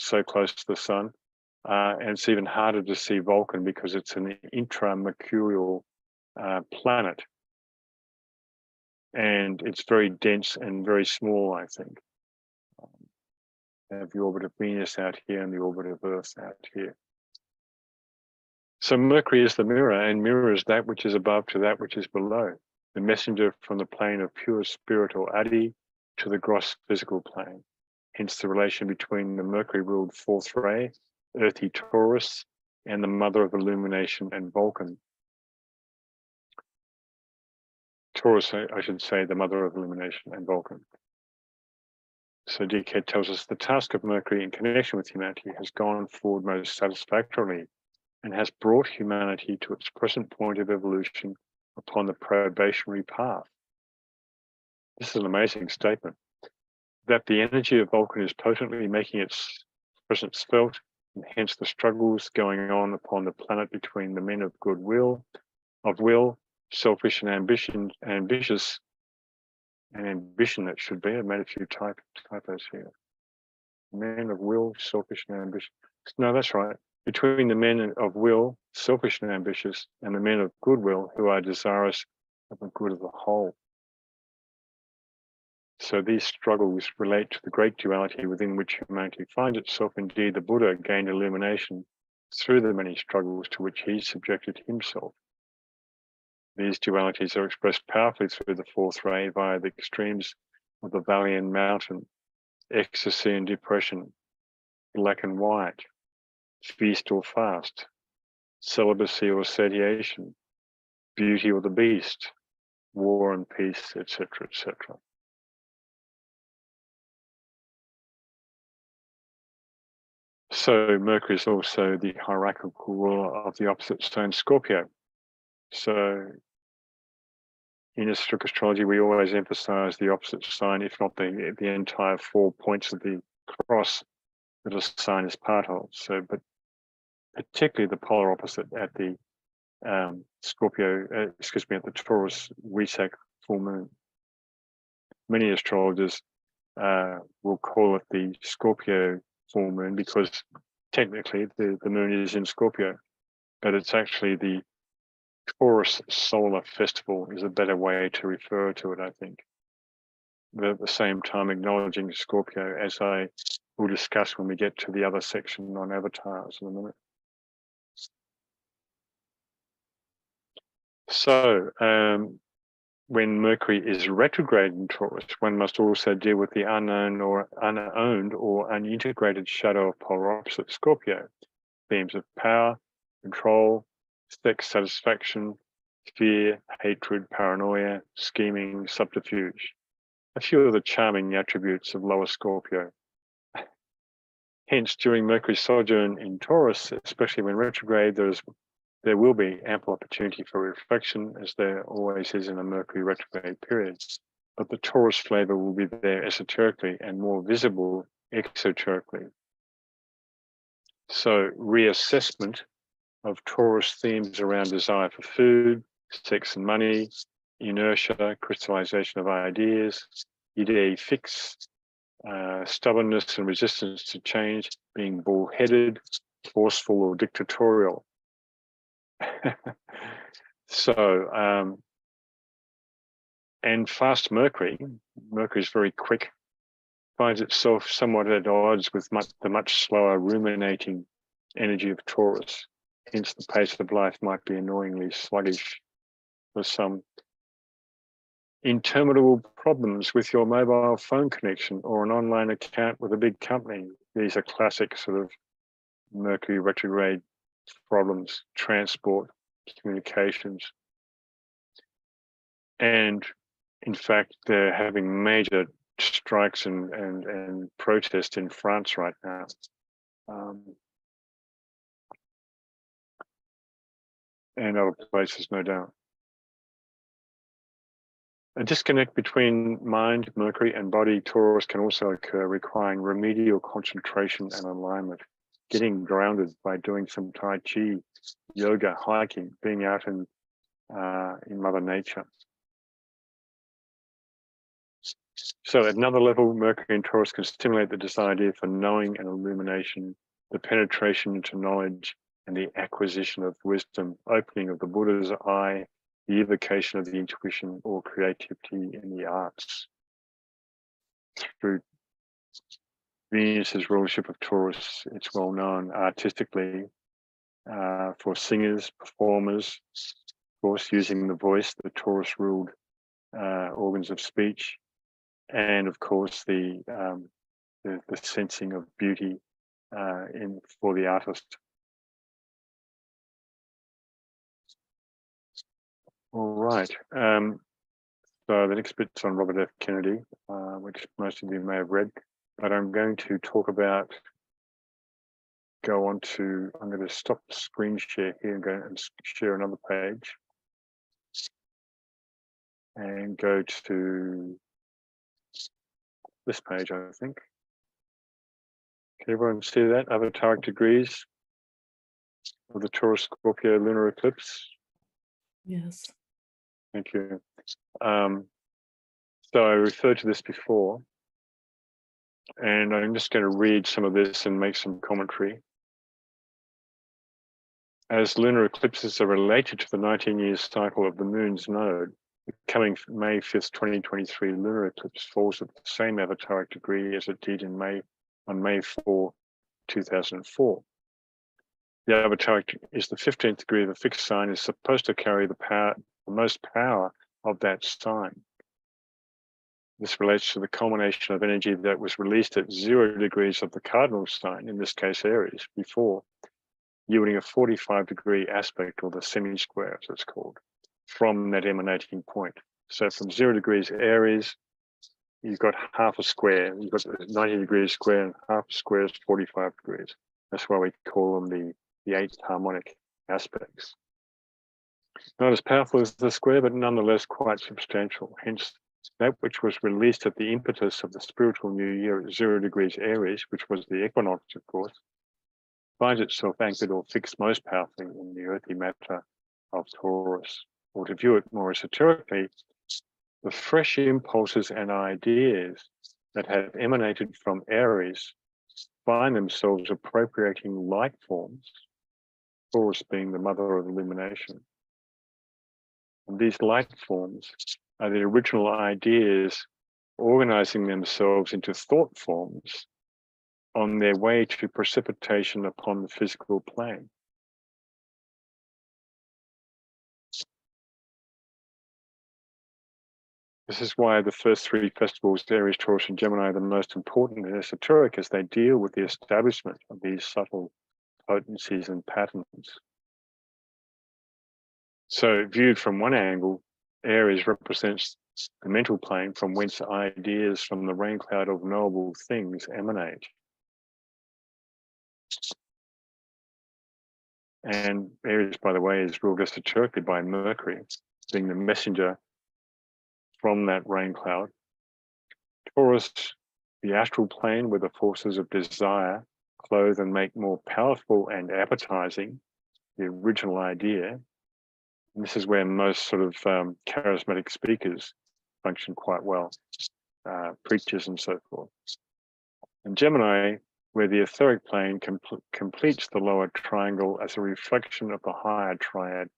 so close to the sun, and it's even harder to see Vulcan because it's an intramercurial planet. And it's very dense and very small, I think. Have the orbit of Venus out here and the orbit of Earth out here. So Mercury is the mirror, and mirrors that which is above to that which is below, the messenger from the plane of pure spirit or Adi to the gross physical plane. Hence the relation between the Mercury-ruled fourth ray, earthy Taurus, and the mother of illumination and Vulcan. Taurus, I should say, the mother of illumination and Vulcan. So DK tells us the task of Mercury in connection with humanity has gone forward most satisfactorily and has brought humanity to its present point of evolution upon the probationary path. This is an amazing statement. That the energy of Vulcan is potently making its presence felt, and hence the struggles going on upon the planet between the men of goodwill, of will, selfish and ambitious, and ambition that should be. I made a few typos here. Men of will, selfish and ambitious. No, that's right. Between the men of will, selfish and ambitious, and the men of goodwill who are desirous of the good of the whole. So these struggles relate to the great duality within which humanity finds itself. Indeed, the Buddha gained illumination through the many struggles to which he subjected himself. These dualities are expressed powerfully through the fourth ray via the extremes of the valley and mountain, ecstasy and depression, black and white, feast or fast, celibacy or satiation, beauty or the beast, war and peace, etc., etc. So Mercury is also the hierarchical ruler of the opposite sign Scorpio. So in esoteric astrology, we always emphasize the opposite sign, if not the entire 4 points of the cross that a sign is part of. So, but particularly the polar opposite at the at the Taurus Wesak full moon. Many astrologers will call it the Scorpio full moon because technically the moon is in Scorpio, but it's actually the Taurus Solar Festival is a better way to refer to it, I think. But at the same time, acknowledging Scorpio, as I will discuss when we get to the other section on avatars in a minute. So, when Mercury is retrograde in Taurus, one must also deal with the unknown or unowned or unintegrated shadow of polar opposite Scorpio. Themes of power, control, sex satisfaction, fear, hatred, paranoia, scheming, subterfuge. A few of the charming attributes of lower Scorpio. Hence, during Mercury's sojourn in Taurus, especially when retrograde, there will be ample opportunity for reflection, as there always is in a Mercury retrograde period. But the Taurus flavor will be there esoterically and more visible exoterically. So reassessment of Taurus themes around desire for food, sex and money, inertia, crystallization of ideas, idée fixe, stubbornness and resistance to change, being bullheaded, forceful or dictatorial. So, and fast Mercury is very quick, finds itself somewhat at odds with the much slower ruminating energy of Taurus. Hence, the pace of life might be annoyingly sluggish for some. Interminable problems with your mobile phone connection or an online account with a big company. These are classic sort of Mercury retrograde problems, transport, communications. And in fact, they're having major strikes and protests in France right now. And other places, no doubt. A disconnect between mind, Mercury, and body, Taurus, can also occur, requiring remedial concentration and alignment. Getting grounded by doing some Tai Chi, yoga, hiking, being out in Mother Nature. So at another level, Mercury and Taurus can stimulate the desire for knowing and illumination, the penetration into knowledge, and the acquisition of wisdom, opening of the Buddha's eye, the evocation of the intuition or creativity in the arts. Through Venus's rulership of Taurus, it's well known artistically for singers, performers, of course, using the voice, the Taurus ruled organs of speech, and of course the sensing of beauty for the artist. All right. So the next bit's on Robert F. Kennedy, which most of you may have read, but I'm going to talk about, I'm going to stop the screen share here and go and share another page and go to this page, I think. Can everyone see that? Avataric degrees of the Taurus Scorpio lunar eclipse. Yes. Thank you. So I referred to this before, and I'm just going to read some of this and make some commentary. As lunar eclipses are related to the 19-year cycle of the moon's node, the coming May 5th, 2023 lunar eclipse falls at the same avataric degree as it did on May 4, 2004. The avataric is the 15th degree of a fixed sign, is supposed to carry the most power of that sign. This relates to the culmination of energy that was released at 0 degrees of the cardinal sign, in this case Aries, before, yielding a 45-degree aspect, or the semi-square as it's called, from that emanating point. So from 0 degrees Aries, you've got half a square. You've got 90 degrees square, and half a square is 45 degrees. That's why we call them the 8 harmonic aspects. Not as powerful as the square, but nonetheless quite substantial. Hence, that which was released at the impetus of the spiritual new year at 0 degrees Aries, which was the equinox, of course, finds itself anchored or fixed most powerfully in the earthy matter of Taurus. Or to view it more esoterically, the fresh impulses and ideas that have emanated from Aries find themselves appropriating light forms, Taurus being the mother of illumination, And these light forms are the original ideas organizing themselves into thought forms on their way to precipitation upon the physical plane. This is why the first three festivals, Aries, Taurus, and Gemini, are the most important and esoteric, as they deal with the establishment of these subtle potencies and patterns. So, viewed from one angle, Aries represents the mental plane from whence ideas from the rain cloud of knowable things emanate. And Aries, by the way, is ruled esoterically by Mercury, being the messenger from that rain cloud. Taurus, the astral plane, where the forces of desire clothe and make more powerful and appetizing the original idea. And this is where most sort of charismatic speakers function quite well, preachers and so forth. And Gemini, where the etheric plane completes the lower triangle as a reflection of the higher triad,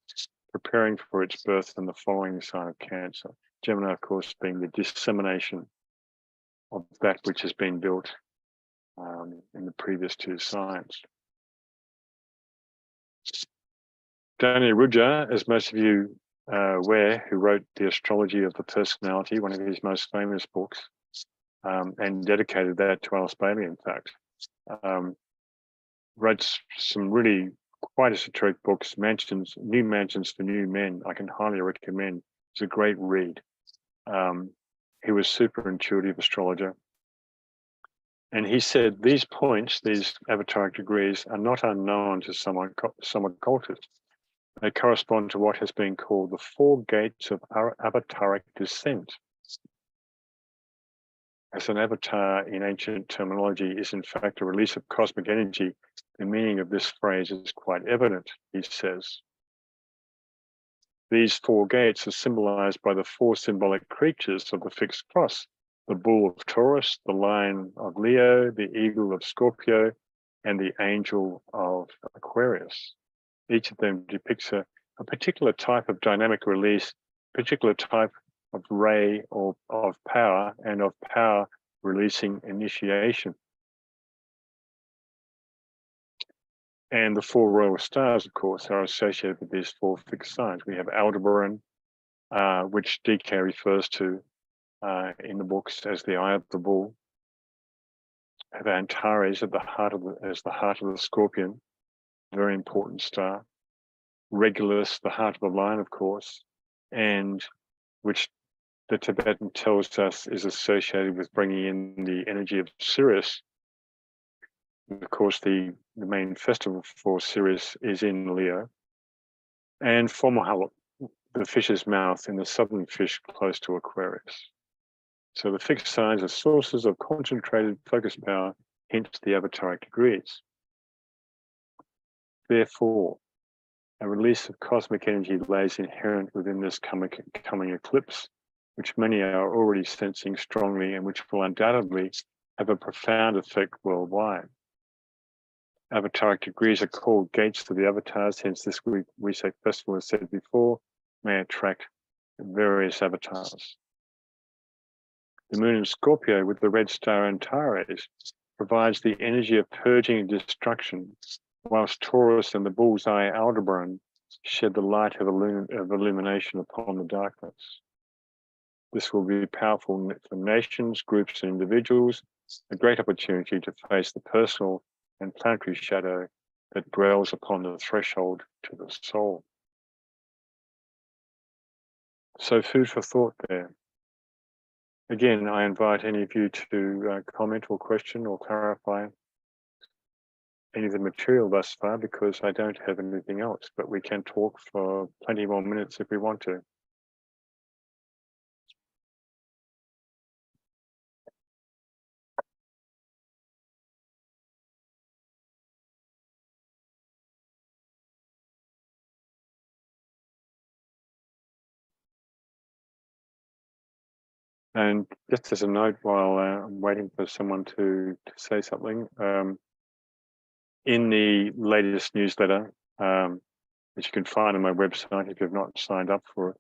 preparing for its birth in the following sign of Cancer. Gemini, of course, being the dissemination of that which has been built in the previous two signs. Dani Rudja, as most of you are aware, who wrote The Astrology of the Personality, one of his most famous books, and dedicated that to Alice Bailey, in fact, wrote some really quite esoteric books, New Mansions for New Men. I can highly recommend. It's a great read. He was super intuitive astrologer. And he said these points, these avataric degrees, are not unknown to some occultists. They correspond to what has been called the 4 gates of avataric descent. As an avatar in ancient terminology is in fact a release of cosmic energy, the meaning of this phrase is quite evident, he says. These 4 gates are symbolized by the 4 symbolic creatures of the fixed cross: the bull of Taurus, the lion of Leo, the eagle of Scorpio, and the angel of Aquarius. Each of them depicts a particular type of dynamic release, particular type of ray or of power, and of power releasing initiation. And the 4 royal stars, of course, are associated with these 4 fixed signs. We have Aldebaran, which DK refers to in the books as the eye of the bull. We have Antares at the heart of the scorpion, very important star. Regulus, the heart of the lion, of course, and which the Tibetan tells us is associated with bringing in the energy of Sirius. And of course, the main festival for Sirius is in Leo. And Fomalhaut, the fish's mouth in the southern fish close to Aquarius. So the fixed signs are sources of concentrated focus power, hence the avataric degrees. Therefore, a release of cosmic energy lays inherent within this coming eclipse, which many are already sensing strongly and which will undoubtedly have a profound effect worldwide. Avataric degrees are called gates to the avatars, hence this Wesak festival, as said before, may attract various avatars. The moon in Scorpio with the red star Antares provides the energy of purging and destruction, whilst Taurus and the bullseye Aldebaran shed the light of illumination upon the darkness. This will be powerful for nations, groups, and individuals, a great opportunity to face the personal and planetary shadow that dwells upon the threshold to the soul. So food for thought there. Again, I invite any of you to comment or question or clarify any of the material thus far, because I don't have anything else, but we can talk for plenty more minutes if we want to. And just as a note, while I'm waiting for someone to say something, in the latest newsletter, which you can find on my website if you've not signed up for it,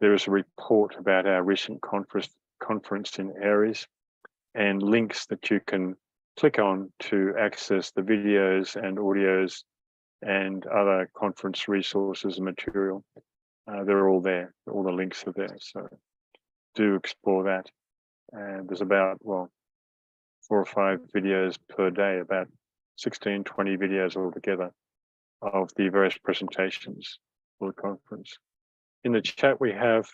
there is a report about our recent conference in Aries, and links that you can click on to access the videos and audios and other conference resources and material. They're all there. All the links are there. So do explore that. And there's about, well, 4 or 5 videos per day, about 16, 20 videos altogether of the various presentations for the conference. In the chat, we have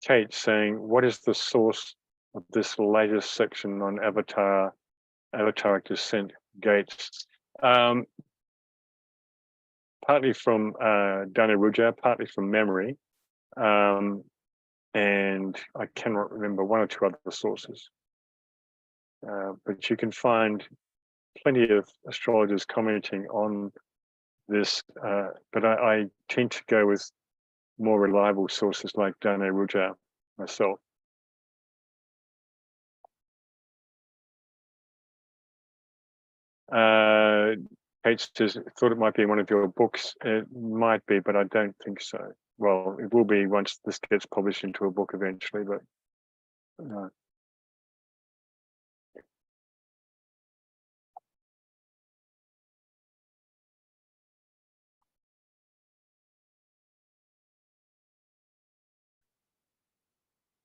Kate saying, what is the source of this latest section on avataric descent gates? Partly from Dana Ruja, partly from memory, and I cannot remember 1 or 2 other sources. But you can find plenty of astrologers commenting on this, but I tend to go with more reliable sources like Dana Ruja myself. Kate says, thought it might be in one of your books. It might be, but I don't think so. Well, it will be once this gets published into a book eventually, but no.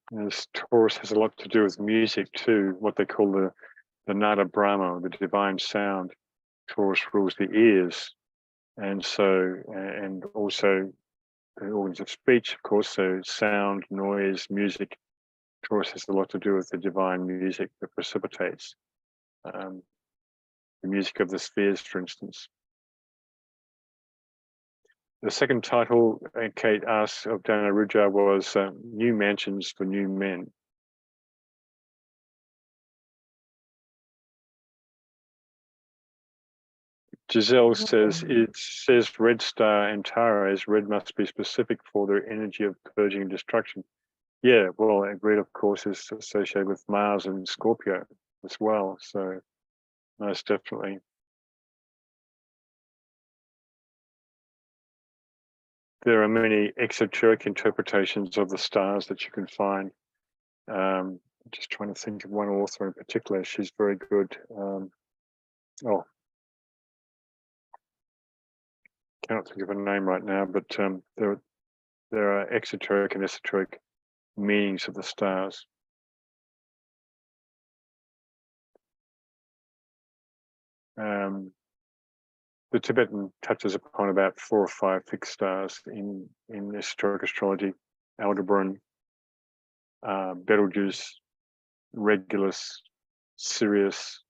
This Taurus has a lot to do with music too, what they call the Nada Brahma, the divine sound. Taurus rules the ears, and so, and also the organs of speech, of course, so sound, noise, music. Taurus has a lot to do with the divine music that precipitates the music of the spheres, for instance. The second title Kate asked of Dana Ruja was New Mansions for New Men. Giselle says, it says red star and Taurus. Red must be specific for their energy of purging and destruction. Yeah, well, red, of course, is associated with Mars and Scorpio as well. So, most definitely. There are many exoteric interpretations of the stars that you can find. Just trying to think of one author in particular. She's very good. Can't think of a name right now, but there are exoteric and esoteric meanings of the stars. The Tibetan touches upon about 4 or 5 fixed stars in esoteric astrology: Aldebaran, Betelgeuse, Regulus, Sirius,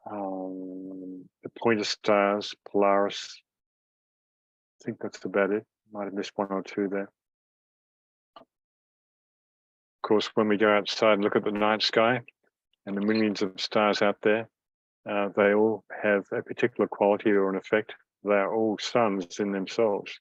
the pointer stars, Polaris. I think that's about it. Might have missed 1 or 2 there. Of course, when we go outside and look at the night sky and the millions of stars out there, they all have a particular quality or an effect. They are all suns in themselves.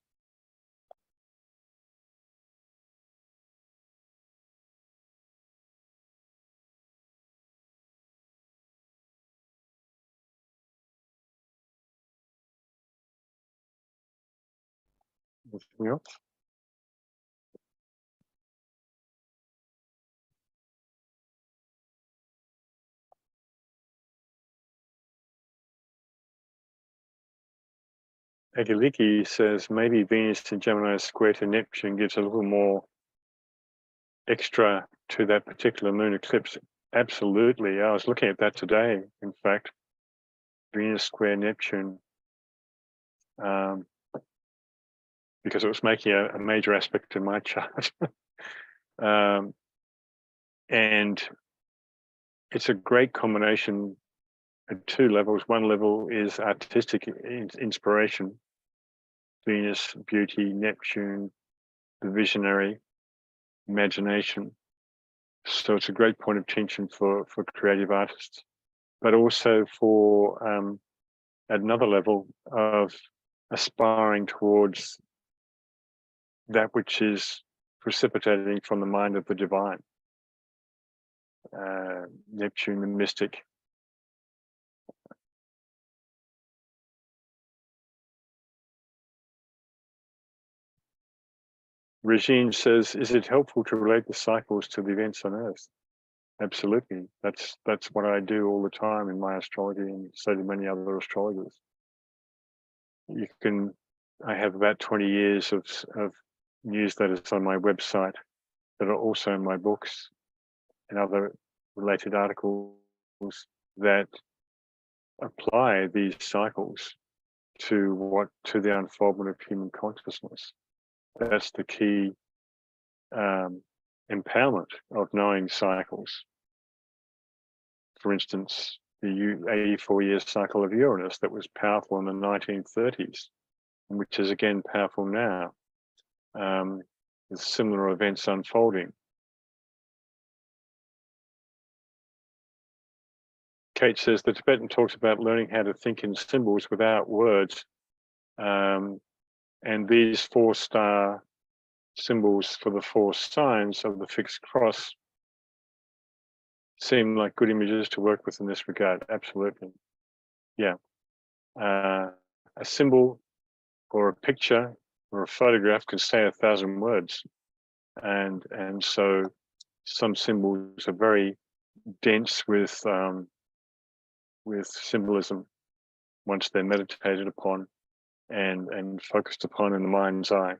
Anything else? Agiliki says maybe Venus in Gemini square to Neptune gives a little more extra to that particular moon eclipse. Absolutely. I was looking at that today, in fact. Venus square Neptune. Because it was making a major aspect in my chart. And it's a great combination at 2 levels. One level is artistic inspiration. Venus, beauty, Neptune, the visionary, imagination. So it's a great point of tension for creative artists, but also for at another level of aspiring towards that which is precipitating from the mind of the divine. Neptune, the mystic. Regine says, is it helpful to relate the cycles to the events on Earth? Absolutely. That's what I do all the time in my astrology, and so do many other astrologers. I have about 20 years of newsletters on my website that are also in my books and other related articles that apply these cycles to the unfoldment of human consciousness. That's the key empowerment of knowing cycles. For instance, the 84-year cycle of Uranus that was powerful in the 1930s, which is again powerful now, with similar events unfolding. Kate says the Tibetan talks about learning how to think in symbols without words, and these 4-star symbols for the 4 signs of the fixed cross seem like good images to work with in this regard. Absolutely. Yeah. A symbol or a picture or a photograph can say 1,000 words. And so some symbols are very dense with symbolism once they're meditated upon and focused upon in the mind's eye.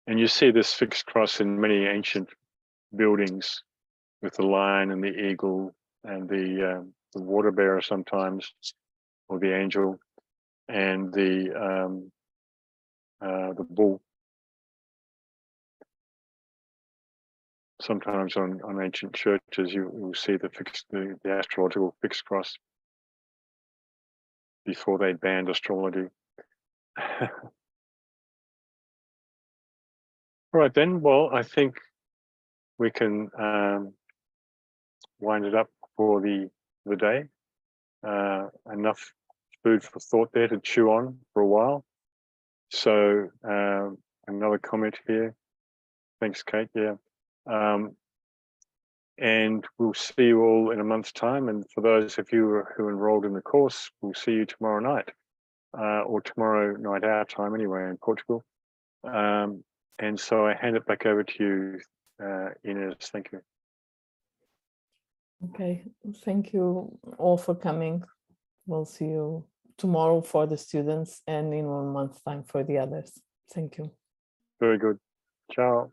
And you see this fixed cross in many ancient buildings with the lion and the eagle and the water bearer sometimes, or the angel, and the bull. Sometimes on ancient churches, you will see the astrological fixed cross before they banned astrology. All right then. Well, I think we can wind it up for the day. Enough food for thought there to chew on for a while. So another comment here. Thanks, Kate. Yeah. And we'll see you all in a month's time. And for those of you who enrolled in the course, we'll see you tomorrow night, or tomorrow night our time anyway in Portugal. And so I hand it back over to you, Inez. Thank you. Okay, thank you all for coming. We'll see you tomorrow for the students and in 1 month's time for the others. Thank you. Very good. Ciao.